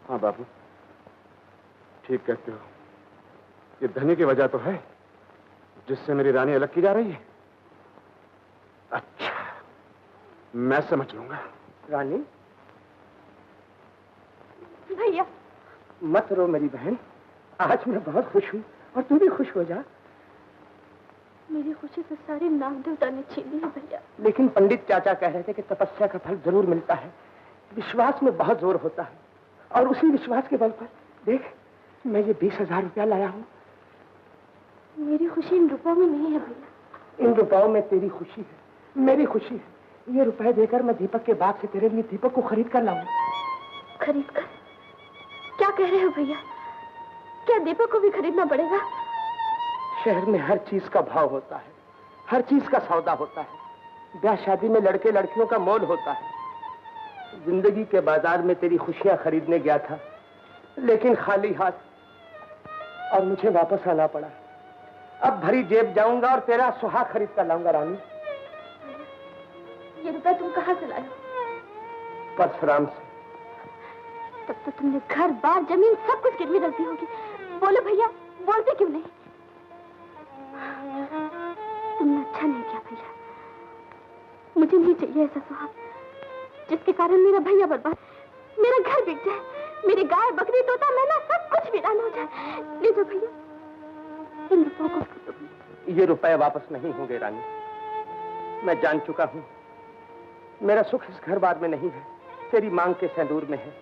हाँ बाबू, ठीक कहते हो, ये धनी की वजह तो है जिससे मेरी रानी अलग की जा रही है। अच्छा, मैं समझ लूंगा। रानी, भैया मत रो मेरी बहन, आज मैं बहुत खुश हूँ और तू भी खुश हो जा। मेरी खुशी तो सारी नाग देवता ने छीन ली है भैया। लेकिन पंडित चाचा कह रहे थे कि तपस्या का फल जरूर मिलता है, विश्वास में बहुत जोर होता है, और उसी विश्वास के बल पर देख मैं ये 20,000 रुपया लाया हूँ। मेरी खुशी इन रुपयों में नहीं है भैया। इन रुपयों में तेरी खुशी है, मेरी खुशी है। ये रुपए देकर मैं दीपक के बाग से तेरे लिए दीपक को खरीद कर लाऊंगा। खरीद कर? क्या कह रहे हो भैया, क्या दीपक को भी खरीदना पड़ेगा? शहर में हर चीज का भाव होता है, हर चीज का सौदा होता है। ब्याह शादी में लड़के लड़कियों का मोल होता है। जिंदगी के बाजार में तेरी खुशियां खरीदने गया था, लेकिन खाली हाथ, और मुझे वापस आना पड़ा। अब भरी जेब जाऊंगा और तेरा सुहाग खरीद कर लाऊंगा। रानी, ये रुपए तुम कहाँ से लाए? परशुराम से। तब तो तुमने घर बार जमीन सब कुछ गिरवी रख दी होगी। बोलो भैया, बोलते क्यों नहीं? तुमने अच्छा नहीं किया भैया, मुझे नहीं चाहिए ऐसा सुहाग जिसके कारण मेरा भैया बर्बाद, मेरा घर बिक जाए, मेरी गाय बकरी तोता मैना सब कुछ वीरान हो जाए। ले जाओ भैया इन रुपयों को। ये रुपए वापस नहीं होंगे रानी, मैं जान चुका हूँ। मेरा सुख इस घर बार में नहीं है, तेरी मांग के सिंदूर में है।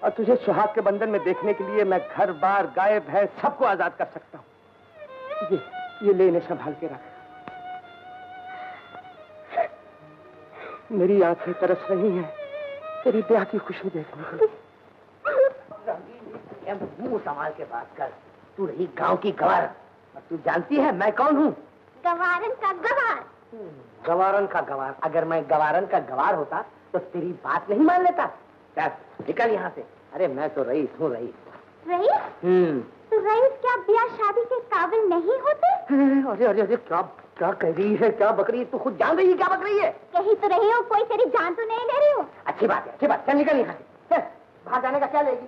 और तुझे सुहाग के बंधन में देखने के लिए मैं घर बार गाय भैंस सबको आजाद कर सकता हूँ। ये ले, इन्हें संभाल के रख। मेरी आंखें तरस रही हैं तेरी ब्याह की खुशी देखने को। मुंह संभाल के बात कर, तू रही गांव की गवार, और तू जानती है मैं कौन हूँ? गवारन का गवार। गवारन का गवार? अगर मैं गवारन का गवार होता तो तेरी बात नहीं मान लेता। चल निकल यहाँ से। अरे मैं तो रईस हूँ, रईस। रईस? तो रईस क्या ब्याह शादी के काबिल नहीं होते? अरे अरे अरे, क्या क्या कह रही है, क्या बक रही है? तू खुद जान रही है क्या बक रही है? कहीं तो रही हो, कोई तेरी जान तो नहीं ले रही हो। अच्छी बात है, अच्छी बात। चल निकल यहाँ से। चल, बाहर जाने का क्या लेगी?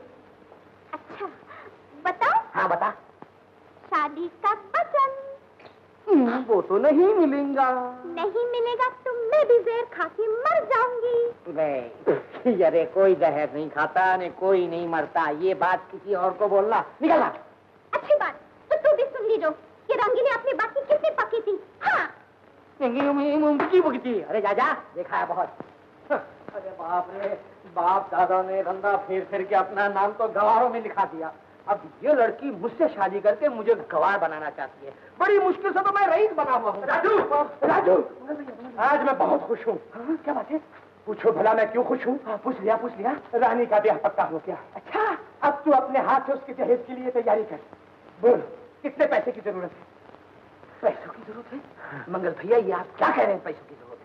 अच्छा बताओ। हाँ बता। शादी का वचन। वो तो नहीं मिलेगा। नहीं मिलेगा तो मैं भी जहर खा के मर जाऊंगी। अरे कोई जहर नहीं खाता, ने कोई नहीं मरता, ये बात किसी और को बोलना। निकलना। अच्छी बात, तो तू भी सुन लीजो कि रंगीली अपनी बात की कितनी पक्की थी। हाँ बुकती। अरे जा, देखा है बहुत। अरे बाप रे बाप, दादा ने धंधा फेर फेर के अपना नाम तो गवारों में लिखा दिया। अब ये लड़की मुझसे शादी करके मुझे गवार बनाना चाहती है। बड़ी मुश्किल से तो मैं रईस बना हुआ हूँ। राजू, राजू, आज मैं बहुत खुश हूँ। क्या बात है? पूछो भला मैं क्यों खुश हूँ? पूछ लिया, पूछ लिया। रानी का ब्याह पक्का हो गया। अच्छा, अब तू अपने हाथ से उसके जहेज के लिए तैयारी कर। बोल, कितने पैसे की जरूरत है? पैसों की जरूरत है? मंगल भैया, ये आप क्या कह रहे हैं पैसों की जरूरत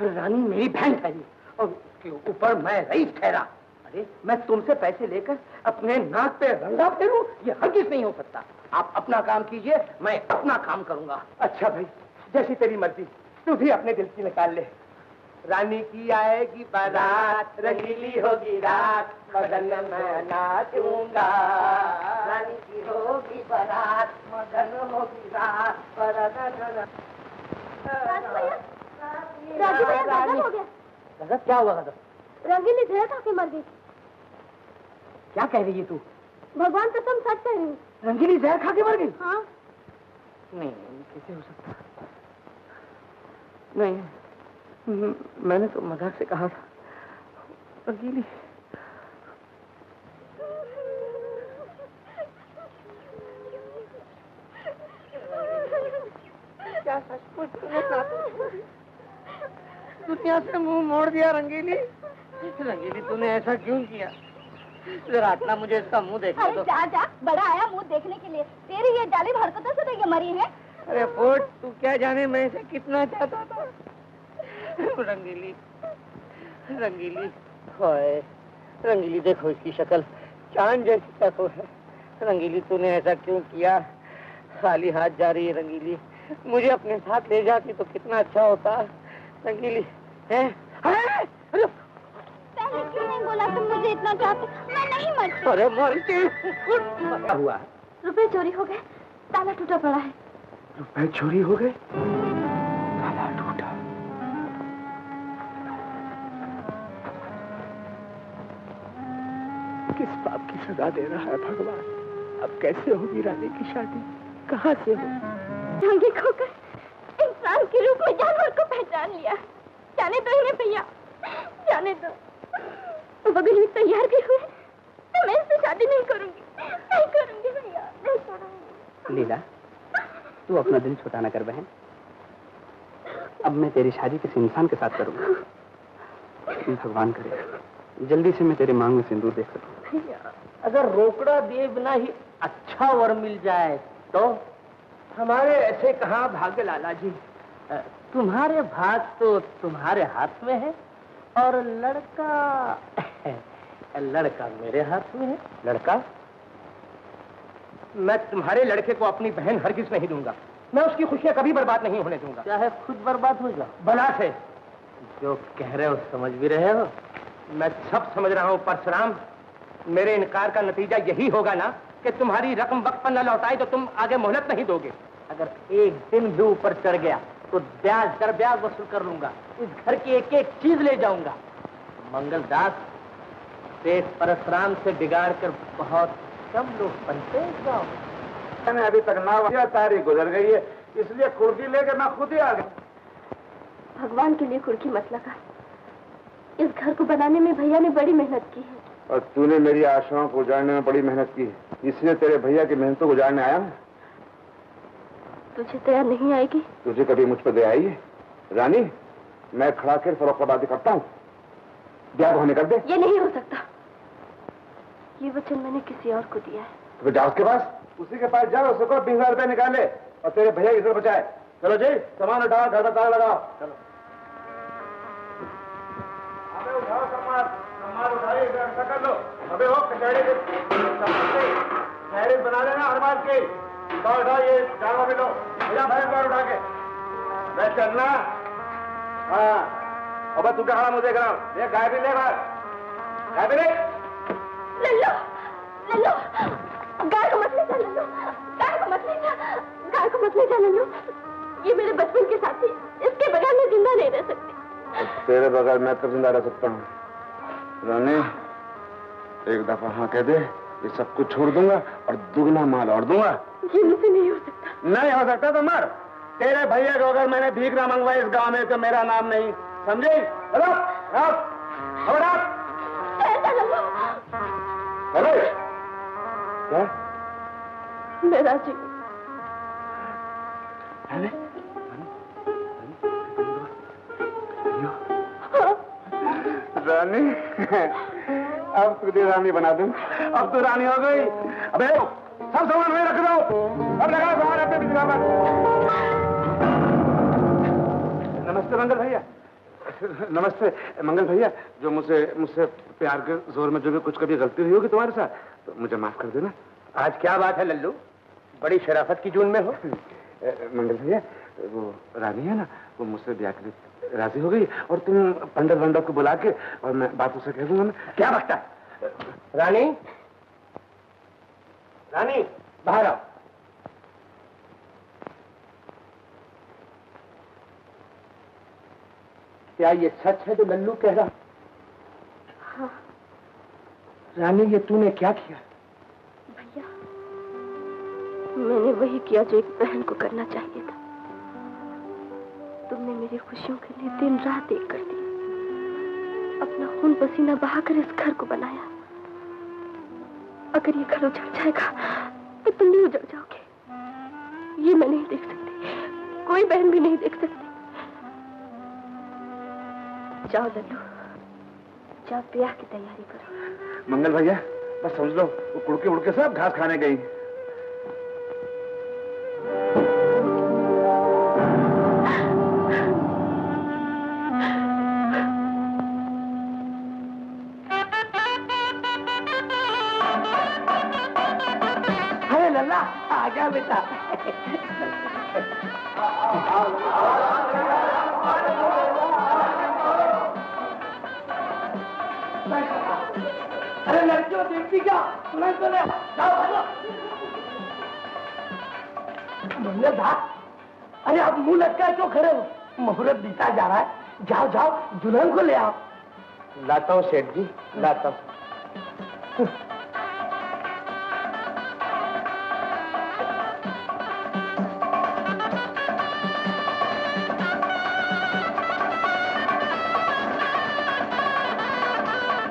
है? रानी मेरी बहन ठहरी और उसके ऊपर मैं रईस ठहरा। अरे मैं तुमसे पैसे लेकर अपने नाक पे रंगा फेरूं, ये हरगिज़ नहीं हो सकता। आप अपना काम कीजिए, मैं अपना काम करूंगा। अच्छा भाई, जैसी तेरी मर्जी, तू भी अपने दिल की निकाल ले। रानी की आएगी बारात, रंगीली होगी रात, मगन मैं नाचूंगा। रानी की होगी बारात, मगन होगी रात, राजू भैया गजब हो गया। गजब? क्या हुआ गजब? रंगीली जहर खा के मर गई। क्या कह रही है तू? भगवान कसम सच कह रही हूँ। रंगीली जहर खा के मर गई? हाँ। नहीं, कैसे हो सकता? नहीं, मैंने तो मजाक से कहा था। रंगीली क्या सचमुच दुनिया से मुंह मोड़ दिया? रंगीली, रंगीली तूने ऐसा क्यों किया? जरा अपना मुझे इसका मुंह देखने दो। जा जा, बड़ा आया मुंह देखने के लिए। तेरी ये जालिम हरकतों से तो ये मरी है। अरे फोर्ट, तू क्या जाने मैं इसे कितना चाहता था। रंगीली, रंगीली, होए, रंगीली देखो इसकी शक्ल चांद जैसी तक है। रंगीली तूने ऐसा क्यों किया? खाली हाथ जा रही है रंगीली, मुझे अपने साथ ले जाती तो कितना अच्छा होता। रंगीली है? पहले क्यों नहीं बोला तुम मुझे इतना चाहते? मैं नहीं मरती। अरे मरती क्या हुआ? रुपए चोरी हो गए, ताला टूटा पड़ा है। रुपए चोरी हो गए, ताला टूटा। किस पाप की सजा दे रहा है भगवान? अब कैसे होगी रानी की शादी? कहाँ से होगी? रंगी खोकर इंसान के रूप में जानवर को पहचान लिया। जाने दो इन्हें भैया, जाने दो। अगर ये तैयार भी हुए तो मैं इससे शादी नहीं करूंगी, नहीं करूंगी भैया, नहीं करूंगी। लीला, तू अपना दिल छोटा ना कर बहन। अब मैं तेरी शादी किसी इंसान के साथ करूंगा। भगवान करे जल्दी से मैं तेरे मांग में सिंदूर देख सकूं। अगर रोकड़ा दिए बिना ही अच्छा वर मिल जाए तो? हमारे ऐसे कहाँ भाग्य लाला जी। तुम्हारे भाग तो तुम्हारे हाथ में है और लड़का लड़का मेरे हाथ में है। लड़का? मैं तुम्हारे लड़के को अपनी बहन हरगिज नहीं दूंगा। मैं उसकी खुशियां कभी बर्बाद नहीं होने दूंगा। चाहे खुद बर्बाद हो जाओ। भला से जो कह रहे हो समझ भी रहे हो। मैं सब समझ रहा हूँ परशुराम। मेरे इनकार का नतीजा यही होगा ना कि तुम्हारी रकम वक्त पर न लौटाई तो तुम आगे मोहलत नहीं दोगे। अगर एक दिन भी ऊपर चढ़ गया तो ब्याज दर ब्याज वसूल कर लूंगा। इस घर की एक एक चीज ले जाऊंगा। मंगलदास, सेठ परशुराम से बिगाड़ कर बहुत कम लोग बनते हैं। मैंने अभी तक ना तारीख गुजर गई है, इसलिए कुर्की लेकर मैं खुद ही आ गया। भगवान के लिए कुर्की मत लगा। इस घर को बनाने में भैया ने बड़ी मेहनत की है। और तूने मेरी आशाओं को उजाड़ने में बड़ी मेहनत की है, इसलिए तेरे भैया की मेहनतों को उजाड़ने आया हूँ। तुझे दया नहीं आएगी? तुझे कभी मुझ पर दया आई है? रानी, मैं खड़ा कर फरोख्ताबादी करता हूँ, ब्याह होने कर दे। ये नहीं हो सकता। ये वचन मैंने किसी और को दिया है। तो जाओ उसके पास, उसी के पास जाओ, उसको 20,000 रुपए निकाले और तेरे भैया की इज्जत बचाए। चलो जी, सामान उठाओ, घर का ताला लगाओ। चलो अबे उठाओ सामान उठाइए, ऐसा कर लो। अबे वो कचहरी बना लेना हर बार की। उठाओ ये जानवर भी लो, मेरा भैंस बार उठा के मैं चलना। हाँ, अब तू क्या खड़ा मुझे देख रहा हूँ? ये गाय भी ले बाहर, गाय भी ले। लल्लू, लल्लू, गाय को मत ले जा लल्लू, गाय को मत ले जा, गाय को मत ले जा लल्लू। ये मेरे बचपन के साथी, इसके बगैर मैं जिंदा नहीं रह सकती। तेरे बगैर मैं कब जिंदा रह सकता हूँ? रानी, एक दफा हाँ कह दे, ये सब कुछ छोड़ दूंगा और दुगना माल और दूंगा। ये मुझसे नहीं हो सकता। नहीं हो सकता तो मर। तेरे भैया को अगर मैंने भीख ना मंगवाई इस गांव में तो मेरा नाम नहीं, समझे? हेलो, हेलो, क्या? मैं राजी। रानी, अब तुझे रानी बना दूं। अब तू रानी हो गई। अबे सब सामान वहीं रख दो। अब लगाओ सामान अपने बिजली पर। नमस्ते मंगल भैया। नमस्ते मंगल भैया। जो मुझसे प्यार के जोर में जो भी कुछ कभी गलती हुई होगी तुम्हारे साथ, तो मुझे माफ कर देना। आज क्या बात है लल्लू, बड़ी शराफत की जून में हो। मंगल भैया, वो रानी है ना, वो मुझसे ब्याह के लिए राजी हो गई, और तुम पंडित वंडव को बुला के और मैं बात उसे कह दूंगा। मैं क्या बकता है? रानी, रानी बाहर आओ। क्या ये सच है जो लल्लू कह रहा? हाँ। रानी, ये तूने क्या किया? भैया, मैंने वही किया जो एक बहन को करना चाहिए था। तुमने मेरी खुशियों के लिए दिन रात एक कर दी, अपना खून पसीना बहाकर इस घर को बनाया। अगर ये घर उजड़ जाएगा तो तुम भी उजड़ जाओगे। ये मैं नहीं देख सकती, कोई बहन भी नहीं देख सकती। जाओ लल्लू, जाओ ब्याह की तैयारी करो। मंगल भैया, बस समझ लो वो कुड़के उड़के सब घास खाने गई। अरे लल्ला, आ गया बेटा। अरे लड़कियों देखती क्या? सुना तो ले, जाओ भागो। मंगल दा, अरे आप मुंह लटका क्यों खड़े हो? मुहूर्त बीता जा रहा है, जाओ जाओ दुल्हन को ले आओ। लाता हूँ सेठ जी, लाता हूँ।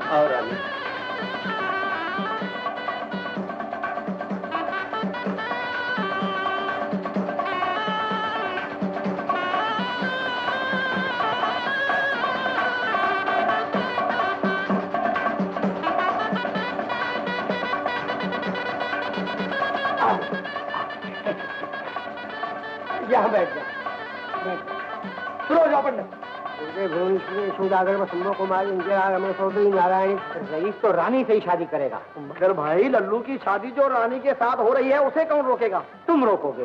और आगे यहाँ बैठ जाओ, जाओ पंडित। नारायण, रईस तो रानी से ही शादी करेगा। मगर भाई, लल्लू की शादी जो रानी के साथ हो रही है उसे कौन रोकेगा? तुम रोकोगे?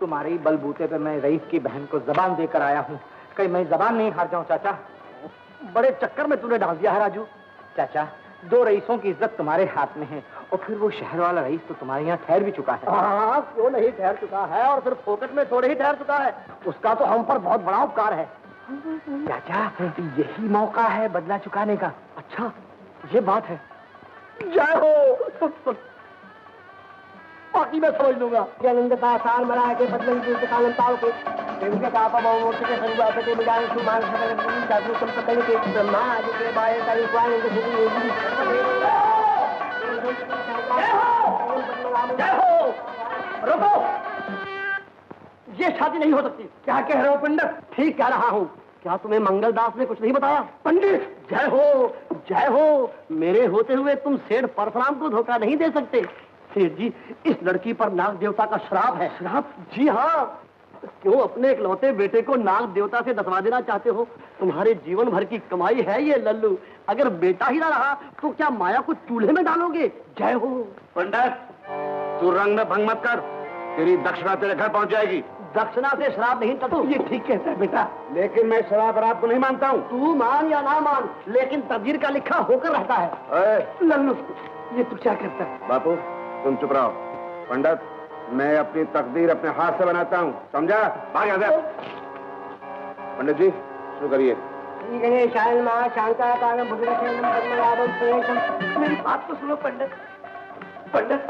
तुम्हारे बलबूते पे मैं रईस की बहन को जबान देकर आया हूँ, कहीं मैं जबान नहीं हार जाऊँ। चाचा, बड़े चक्कर में तूने डाल दिया है राजू। चाचा, दो रईसों की इज्जत तुम्हारे हाथ में है, और फिर वो शहर वाला रईस तो तुम्हारे यहाँ ठहर भी चुका है। हाँ, क्यों नहीं ठहर चुका है, और फिर फोकट में थोड़े ही ठहर चुका है। उसका तो हम पर बहुत बड़ा उपकार है। चाचा, यही मौका है बदला चुकाने का। अच्छा, ये बात है। जय हो। बाकी मैं समझ लूंगा। का साल मरा के बदले के कालम ताव के देवके का आपा मोर्चे के शुरुआत के मिलान सुमान सकल जादू तुम पकड़ के ब्रह्मा आदि के बारे का इक्वान के शुरू होगी। जय हो। रुको, ये शादी नहीं हो सकती। क्या कह रहे हो पंडित? ठीक कह रहा हूँ। क्या तुम्हें मंगलदास ने कुछ नहीं बताया? पंडित, जय हो, जय हो। मेरे होते हुए तुम सेठ परशुराम को धोखा नहीं दे सकते। सेठ जी, इस लड़की पर नाग देवता का श्राप है। श्राप? जी हाँ। क्यों अपने इकलौते बेटे को नाग देवता से दफना देना चाहते हो? तुम्हारे जीवन भर की कमाई है ये लल्लू। अगर बेटा ही ना रहा तो क्या माया को चूल्हे में डालोगे? जय हो। पंडित, तू रंग में भंग मत कर, तेरी दक्षिणा तेरे घर पहुंच जाएगी। दक्षिणा से शराब नहीं टटू। ये ठीक कहता है बेटा, लेकिन मैं शराब रात को नहीं मानता हूँ। तू मान या ना मान, लेकिन तकदीर का लिखा होकर रहता है। लल्लू, ये तू क्या करता है? बापू, तुम चुप रहो। पंडित, मैं अपनी तकदीर अपने हाथ से बनाता हूँ, समझा? भाग यहाँ से। पंडित जी, शुरू करिए। मेरी बात तो सुनो पंडित। पंडित,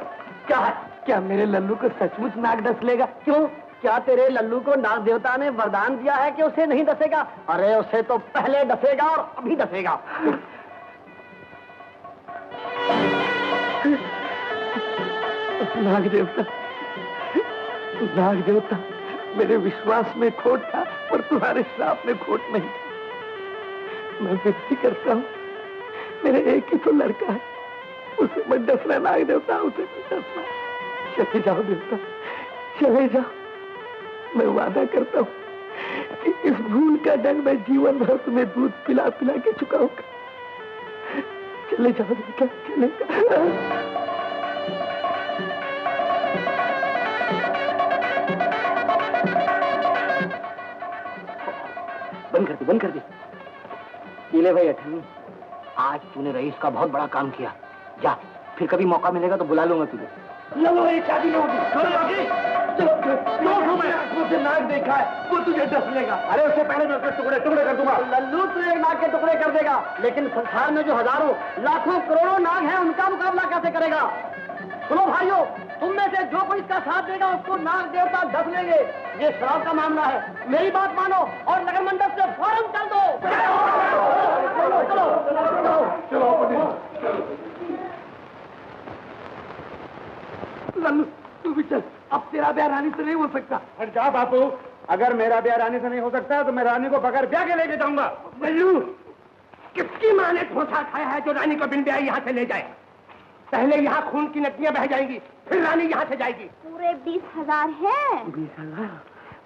क्या है? क्या मेरे लल्लू को सचमुच नाग डस लेगा? क्यों? क्या तेरे लल्लू को नाग देवता ने वरदान दिया है कि उसे नहीं डसेगा? अरे उसे तो पहले डसेगा और अभी डसेगा। नाग देवता, नाग देवता, मेरे विश्वास में खोट था, पर तुम्हारे श्राप में खोट नहीं। मैं विनती करता हूँ, मेरे एक ही तो लड़का है, उसे मत डसना नाग देवता, उसे मत डसना। चले जाओ बेटा, चले जाओ। मैं वादा करता हूँ कि इस भूल का डर मैं जीवन भर तुम्हें दूध पिला पिला के चुकाऊंगा। चले जाओ बेटा, चले जाओ। बंद कर दे। पीले भाई अठन्नी, आज तूने रईस का बहुत बड़ा काम किया। जा, फिर कभी मौका मिलेगा तो बुला लूंगा तुझे। चलो, ये शादी नहीं होगी। मुझे नाक देखा है, वो तुझे डस लेगा। अरे उससे पहले मैं उसके टुकड़े टुकड़े कर दूंगा। लल्लू तू एक नाग के टुकड़े कर देगा, लेकिन संसार में जो हजारों लाखों करोड़ों नाग हैं उनका मुकाबला कैसे करेगा? सुनो भाइयों, तुम में से जो कोई इसका साथ देगा उसको नाग देवता ढक लेंगे। ये शराब का मामला है, मेरी बात मानो और नगर मंडप से फौरन चल दो। चलो चलो चलो। लल्लू तू भी चल, अब तेरा ब्याह रानी से नहीं हो सकता। हट जा बापू, अगर मेरा ब्याह रानी से नहीं हो सकता तो मैं रानी को बगैर ब्याह के लेके जाऊंगा। लल्लू, किसकी माँ ने ठोसा खाया है जो रानी को बिन ब्याह यहाँ से ले जाए? पहले यहाँ खून की नदियाँ बह जाएंगी, फिर रानी यहाँ से जाएगी। पूरे 20,000 है। 20,000?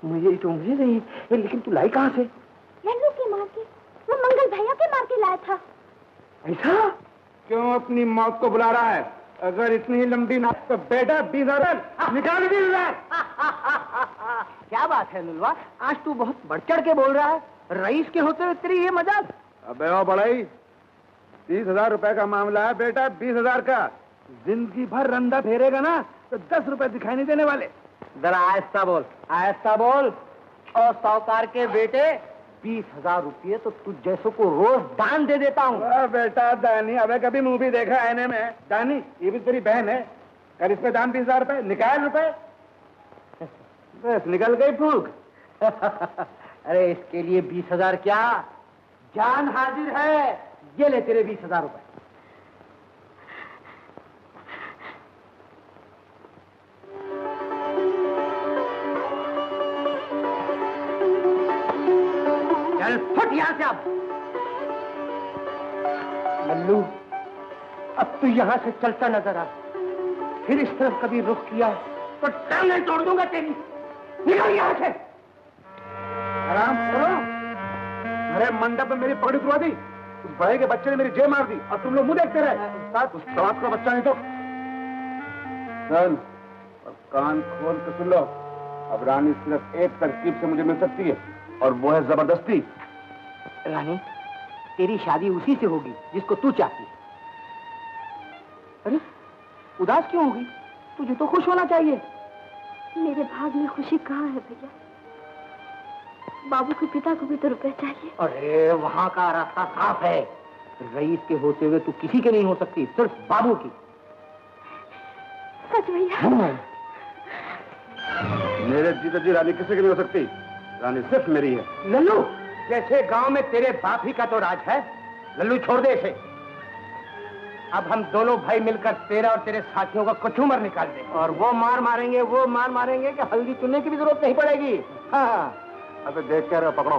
मुझे तो मुझे नहीं, लेकिन तू लाई कहाँ से? लल्लू के मार के, वो मंगल भैया के मार के लाया था। ऐसा? क्यों अपनी मौत को बुला रहा है? अगर इतनी लंबी ना तो बेटा 20,000 निकाल 20,000। क्या बात है लुलवा, आज तू बहुत बढ़ चढ़ के बोल रहा है। रईस के होते हुए तेरी ये मजाक? अबे ओ बड़ाई, 30,000 रुपए का मामला है बेटा, 20,000 का। जिंदगी भर रंदा फेरेगा ना तो 10 रुपए दिखाई नहीं देने वाले। जरा आहिस्ता बोल, आहिस्ता बोल। और साहूकार के बेटे, 20,000 रुपये तो तुझ जैसों को रोज दान दे देता हूँ। बेटा दानी, अबे कभी मुंह भी देखा आईने में? दानी, ये भी तेरी बहन है, कर इस पे दान 20,000 रुपए, निकाल रुपए। बस निकल गई फूक। अरे इसके लिए 20,000 क्या, जान हाजिर है। ये ले तेरे 20,000 रुपए। फट यहां से अब। लल्लू, अब तू यहां से चलता नजर आ, फिर इस तरफ कभी रुख किया तो टांगें तोड़ दूंगा तेरी। निकल यहां से। आराम करो। अरे मंडप में मेरी पगड़ी तुड़वा दी, उस बड़े के बच्चे ने मेरी जेब मार दी और तुम लोग मुंह देखते रहे। उस सवाब का बच्चा नहीं तो सुन और कान खोल के सुन लो। अब रानी सिर्फ एक तरकीब से मुझे मिल सकती है और वो है जबरदस्ती। रानी, तेरी शादी उसी से होगी जिसको तू चाहती है। अरे उदास क्यों होगी? तुझे तो खुश होना चाहिए। मेरे भाग में खुशी कहाँ है भैया? बाबू के पिता को भी तो रुपए चाहिए। अरे वहाँ का रास्ता साफ है। रईस के होते हुए तू किसी के नहीं हो सकती, सिर्फ बाबू की। सच भैया? मेरे जीते जी रानी किसी की नहीं हो सकती, रानी सिर्फ मेरी है। लल्लू, जैसे गांव में तेरे बाप ही का तो राज है। लल्लू छोड़ दे इसे। अब हम दोनों भाई मिलकर तेरा और तेरे साथियों का कचूमर निकाल देंगे और वो मार मारेंगे कि हल्दी चुनने की भी जरूरत नहीं पड़ेगी। हाँ, अबे देख क्या रहे हो, पकड़ो।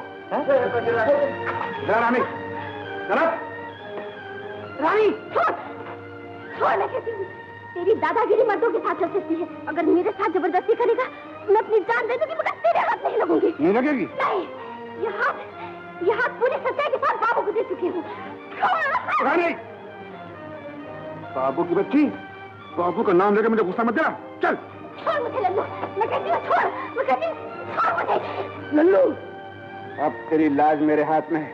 रानी, रानी छोड़ मैं कहती हूँ। तेरी दादागिरी मर्दों के साथ चल सकती है, अगर मेरे साथ जबरदस्ती करेगा मैं अपनी जान दे दूंगी, मगर तेरे हाथ नहीं लगूंगी। नहीं लगेगी? नहीं, ये हाथ पूरी सच्चाई के साथ बाबू को दे चुकी हूँ। रानी, बाबू की बच्ची, बाबू का नाम लेकर मुझे गुस्सा मत देना। चल छोड़ मुझे लल्लू, मैं कहती हूँ छोड़, मैं कहती हूँ छोड़ मुझे। लल्लू, अब तेरी लाज मेरे हाथ में है।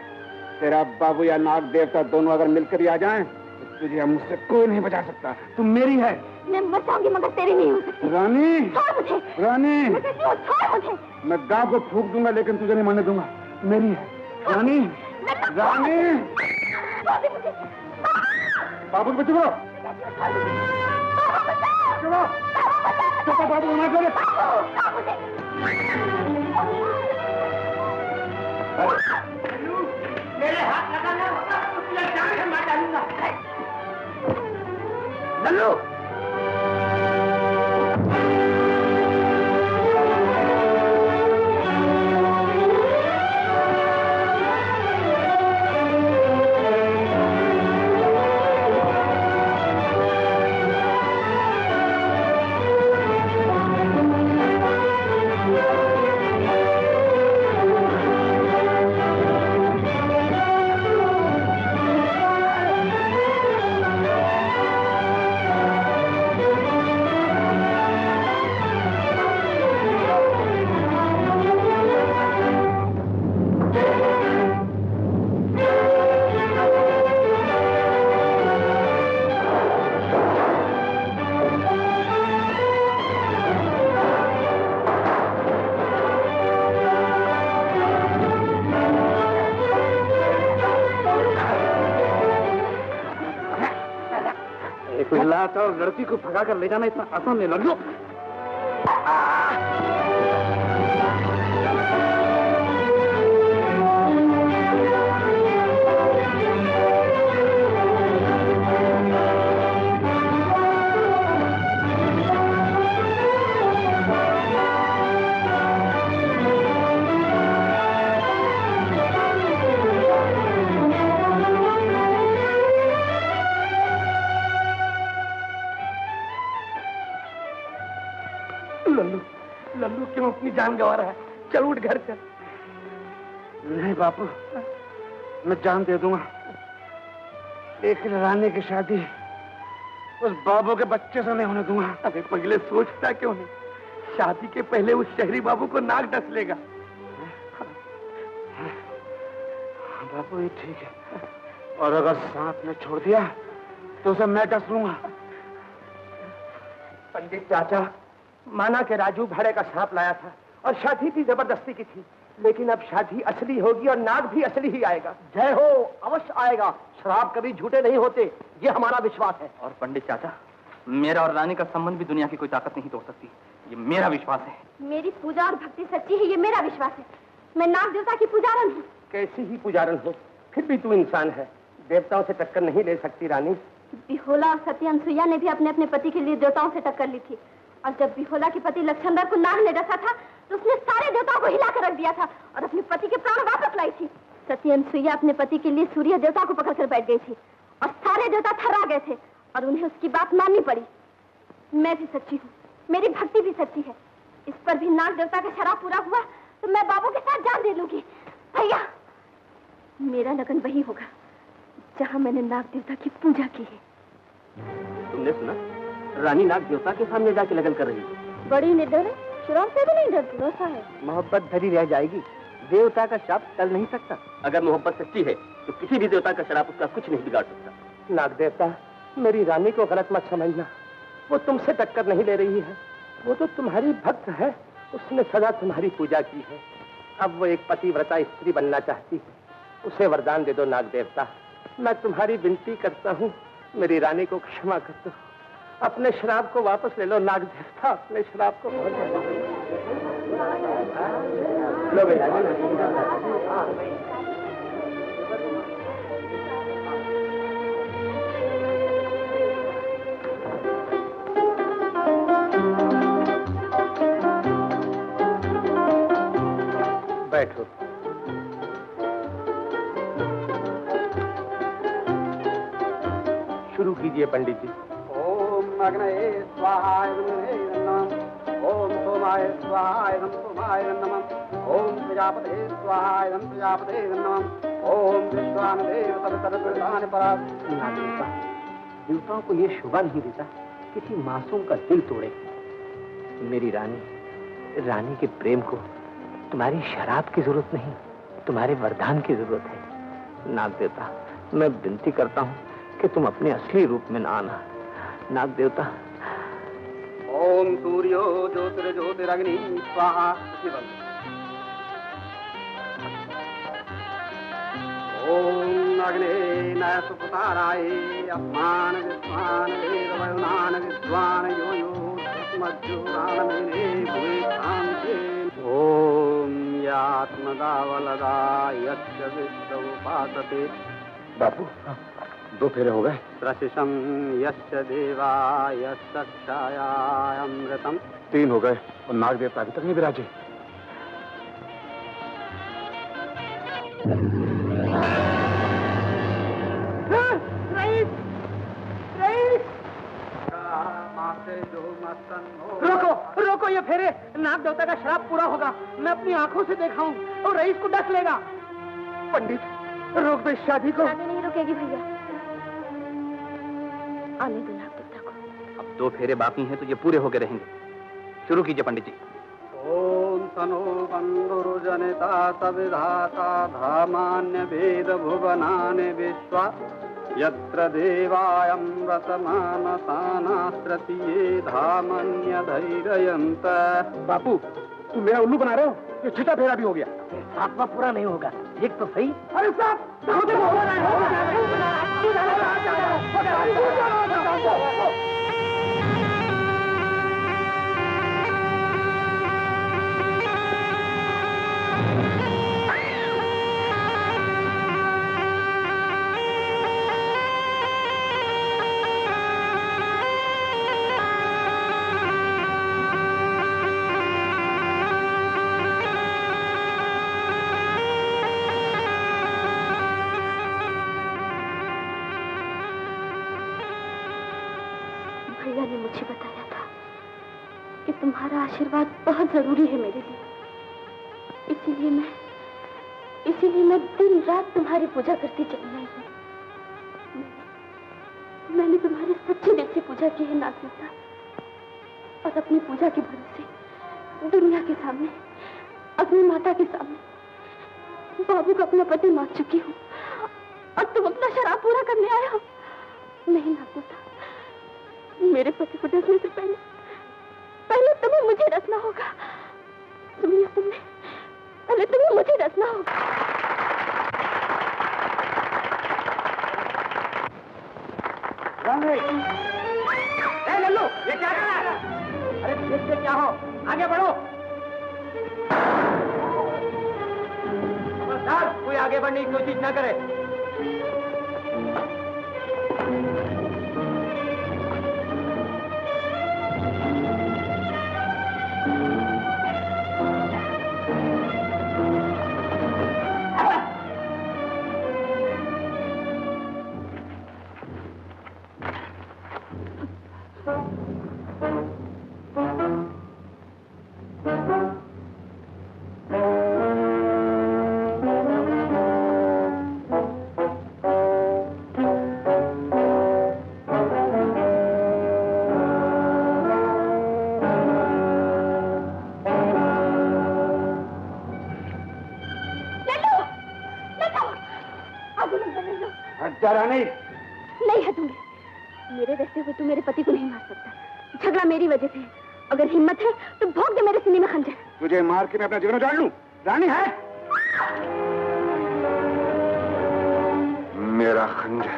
तेरा बाबू या नाग देवता दोनों अगर मिलकर ही आ जाएं तो तुझे अब मुझसे कोई नहीं बचा सकता। तुम मेरी है। मैं मर जाऊंगी मगर तेरी नहीं हो सकती। रानी, छोड़ मुझे। रानी, मैं कहती हूँ छोड़ मुझे। मैं गांव को फूंक दूंगा लेकिन तुझे नहीं मरने दूंगा। मेरी है रानी। रानी, बाबू को चुप रहो। चुप बाबू को ना करे। मेरे हाथ लगाना होगा तो तुझे जान से मार डालूंगा। लल्लू, लाता और लड़की को भगा कर ले जाना इतना आसान नहीं लग लो। लल्लू क्यों अपनी जान गंवा रहा है? चल उठ घर चल। नहीं बापू, मैं जान दे दूंगा, लेकिन रानी की शादी उस बाबू के बच्चे से नहीं होने दूंगा। अबे पगले, सोचता क्यों नहीं? शादी के पहले उस शहरी बाबू को नाक डस लेगा। बापू ये ठीक है, और अगर सांप ने छोड़ दिया तो उसे मैं डस लूंगा। पंडित चाचा, माना कि राजू भाड़े का सांप लाया था और शादी भी जबरदस्ती की थी, लेकिन अब शादी असली होगी और नाग भी असली ही आएगा। जय हो, अवश्य आएगा। शराब कभी झूठे नहीं होते, ये हमारा विश्वास है। और पंडित चाचा, मेरा और रानी का संबंध भी दुनिया की कोई ताकत नहीं तोड़ सकती, ये मेरा विश्वास है। मेरी पूजा और भक्ति सच्ची है, ये मेरा विश्वास है। मैं नाग देवता की पुजारन हूँ। कैसी ही पुजारन हो, फिर भी तू इंसान है, देवताओं से टक्कर नहीं ले सकती रानी। बिहोला और सती अनसुईया ने भी अपने अपने पति के लिए देवताओं से टक्कर ली थी, और जब बिहोला के पति लक्षणधर को नाग ने डसा था तो उसने सारे देवताओं को हिला कर रख दिया था और अपने पति के प्राण वापस लाई थी। सती अनसुईया अपने पति के लिए सूर्य देवता को पकड़कर बैठ गई थी और सारे देवता थर्रा गए थे और उन्हें उसकी बात माननी पड़ी। मैं भी सच्ची हूँ, मेरी भक्ति भी सच्ची है। इस पर भी नाग देवता का शराब पूरा हुआ तो मैं बाबू के साथ जान दे लूंगी। भैया, मेरा लगन वही होगा जहाँ मैंने नाग देवता की पूजा की है। तुमने सुना? रानी नाग देवता के सामने जाके लगन कर रही है। बड़ी निडर है, शराब से भी नहीं डरती। ऐसा है, मोहब्बत धरी रह जाएगी, देवता का श्राप टल नहीं सकता। अगर मोहब्बत सच्ची है तो किसी भी देवता का श्राप उसका कुछ नहीं बिगाड़ सकता। नाग देवता, मेरी रानी को गलत मत समझना, वो तुमसे टक्कर नहीं ले रही है, वो तो तुम्हारी भक्त है, उसने सदा तुम्हारी पूजा की है। अब वो एक पतिव्रता स्त्री बनना चाहती है, उसे वरदान दे दो नाग देवता। मैं तुम्हारी विनती करता हूँ, मेरी रानी को क्षमा कर दो, अपने श्राप को वापस ले लो नाग देवता, अपने श्राप को वापस ले लो भैया। बैठो। शुरू कीजिए पंडित जी। ओम अग्नये स्वाहाय नमः, ओम सोमाय स्वाहाय सोमाय नमः, ओम प्रजापते स्वाहाय प्रजापते नमः, ओम विश्वानदेव सर्वसर्वप्रधान परात्। देवताओं को ये शोभा नहीं देता किसी मासूम का दिल तोड़े। मेरी रानी के प्रेम को तुम्हारी शराब की जरूरत नहीं, तुम्हारे वरदान की जरूरत है। नाग देवता, मैं विनती करता हूँ कि तुम अपने असली रूप में ना आना। नाग देवता। ओम सूर्यो ज्योतिर्ज्योतिरग्नि स्वाहा। ओम अग्ने न सुपुताराय अस्मान विद्वान वेदवयुनान विद्वान यो यो मज्जुरान मेने भुवे शांति। ओम यात्मदा वलदा यस्य विश्वोपासते। बापू, 2 फेरे हो गए। प्रशिषम यस्य देवा यस्य क्षाया अमृतम। 3 हो गए और नाग देवता अभी तक नहीं विराजे। रोको रोको ये फेरे, नाग देवता का श्राप पूरा होगा। मैं अपनी आंखों से देखा हूँ और रईस को डस लेगा। पंडित, रोक दो इस शादी को। शादी नहीं रुकेगी भैया, आने दो नाग देवता को। अब 2 फेरे बाकी हैं तो ये पूरे होके रहेंगे। शुरू कीजिए पंडित जी। ओम तनो बंधुर्जनिता सविधाता धामान्य वेद भुवनानि विश्वा यत्र देवायमृतमानसानास्त्रतीये धामन्य धैर्ययन्त। बापू, तुम मेरा उल्लू बना रहे हो? ये 6ठा फेरा भी हो गया। आत्मा पूरा नहीं होगा, एक तो सही। अरे साहब, भैया ने मुझे बताया था कि तुम्हारा आशीर्वाद बहुत जरूरी है मेरे लिए। इसीलिए मैं दिन रात तुम्हारी पूजा करती चली आई हूँ। मैंने तुम्हारी सच्चे दिल से पूजा की है नागदेवता, और अपनी पूजा के भरोसे दुनिया के सामने, अपनी माता के सामने बाबू को अपना पति मान चुकी हूँ, और तुम अपना शराब पूरा करने आए हो। नहीं नागदेवता, मेरे पति को डसने से पहले तुम्हें मुझे डसना होगा। सुनिए तुमने, पहले तुम्हें मुझे डसना होगा। लल्लू, ये क्या कर रहा है? अरे देखते क्या हो, आगे बढ़ो। खबरदार, कोई आगे बढ़ने की कोशिश ना करे। नहीं हटूंगी। मेरे रहते हुए तू मेरे पति को नहीं मार सकता। झगड़ा मेरी वजह से है। अगर हिम्मत है तो भोंक दे मेरे सीने में खंजर। तुझे मार के मैं अपना जीवन उजाड़ लूं? रानी है मेरा खंजर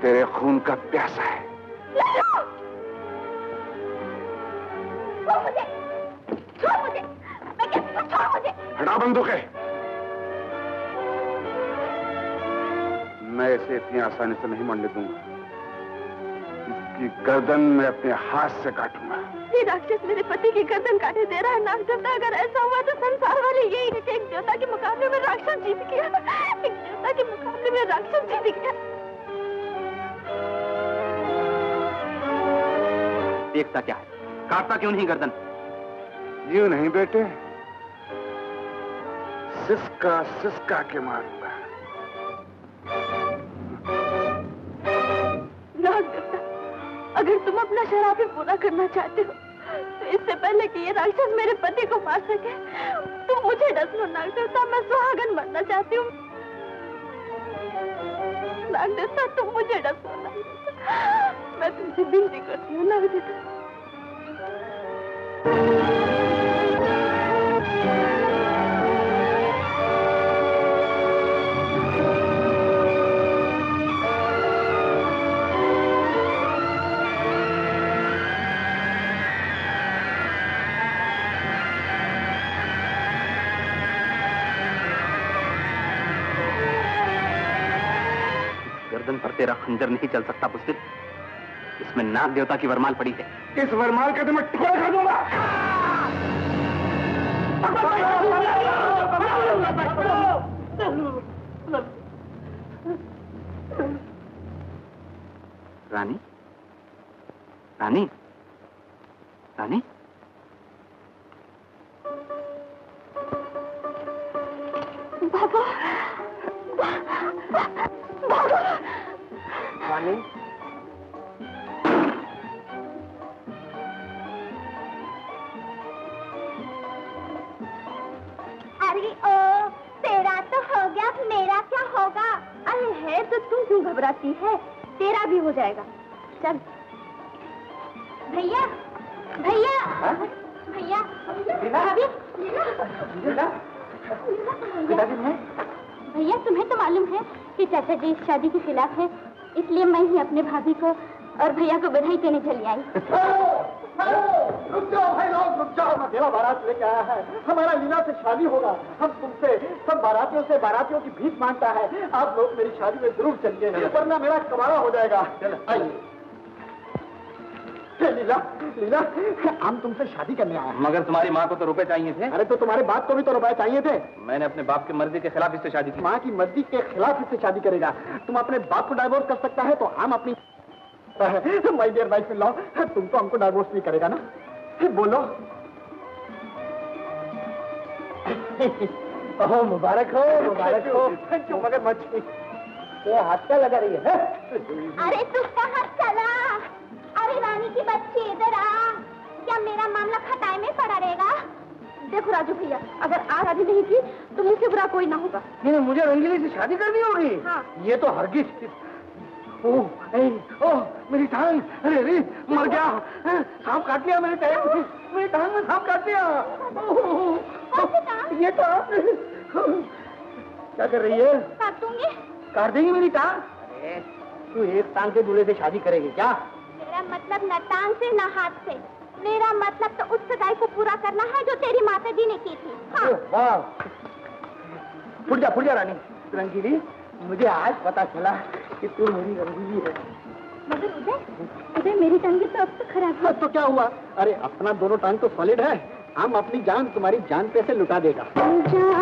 तेरे खून का प्यासा है। छोड़ मुझे, छोड़ मुझे, मैं कहती हूं छोड़ मुझे। हटा बंदूक है। मैं इसे इतनी आसानी से नहीं मरने दूंगा। इसकी गर्दन मैं अपने हाथ से काटूंगा। ये राक्षस मेरे पति की गर्दन काटे दे रहा है नागदेवता। अगर ऐसा हुआ तो संसार वाले यही है कि एक देवता के मुकाबले में राक्षस जीत गया। एक देवता के मुकाबले में राक्षस जीत गया। देखता क्या है, काटता क्यों नहीं गर्दन? यूं नहीं बेटे, सिसका सिसका के मारूंगा। नागदेवता, अगर तुम अपना शराब पूरा करना चाहते हो तो इससे पहले कि ये राक्षस मेरे पति को मार सके तुम मुझे डस लो नागदेवता। मैं सुहागन बनना चाहती हूँ नागदेवता, तुम मुझे डस लो नागदेवता। मैं तुमसे विनती करती हूँ नागदेवता। गर्दन पर तेरा खंजर नहीं चल सकता पुष्पित। इसमें नाग देवता की वरमाल पड़ी है। इस वरमाल का तो मैं टुकड़ा कर दूंगा। रानी, रानी, रानी, बाबा, बाबा, रानी, अरे ओ, तेरा तो हो गया, मेरा क्या होगा? अरे है तो तुम क्यों घबराती है? तेरा भी हो जाएगा। चल भैया, भैया, भैया, भैया तुम्हें तो मालूम है कि चाचा जी इस शादी के खिलाफ है, इसलिए मैं ही अपने भाभी को और भैया को बधाई देने चली आई। रुक जाओ भाई लोग, रुक जाओ। मेरा बारात लेके आया है, हमारा लीला से शादी होगा। हम तुमसे सब बारातियों की भीख मांगता है। आप लोग मेरी शादी में जरूर चलिए, वरना मेरा कमारा हो जाएगा। आइए। लीला, लीला, हम तुमसे शादी करने आए हैं। मगर तुम्हारी माँ को तो रुपए चाहिए थे। अरे तो तुम्हारे बाप को भी तो रुपए चाहिए थे। मैंने अपने बाप की मर्जी के खिलाफ इससे शादी की। माँ की मर्जी के खिलाफ इससे शादी करेगा। तुम अपने बाप को डाइवोर्स कर सकता है तो हम अपनी my dear wife in law, तुम तो हमको डाइवोर्स नहीं करेगा ना? बोलो। ओह मुबारक हो, मुबारक हो। क्यों मगरमच्छ? ये हाथ क्या लगा रही है? अरे तू कहाँ चला? अरे रानी की बच्ची इधर आ। क्या मेरा मामला खटाई में पड़ा रहेगा? देखो राजू भैया, अगर आज शादी नहीं की तो मुझसे बुरा कोई ना होगा। नहीं, मुझे रंगीली से शादी करनी होगी। हाँ। ये तो हरगिज। ओह मेरी टांग, अरे मर गया, सांप काट लिया मेरी टांग, मेरी टांग में सांप काट लिया। ये टांग क्या कर रही है? काट दूंगी। काट देगी मेरी टांग? अरे तू एक टांग के दूल्हे से शादी करेगी क्या? मेरा मतलब न टांग से न हाथ से, मेरा मतलब तो उस सगाई को पूरा करना है जो तेरी माता जी ने की थी। हाँ। वाह, फुट जा रानी। रंगीली, मुझे आज पता चला कि तू मेरी रंगीली है। मगर उदय मेरी टांगे तो अब तक खराब है। तो क्या हुआ? अरे अपना दोनों टांग तो सॉलिड है, हम अपनी जान तुम्हारी जान पे से लुटा देगा। जा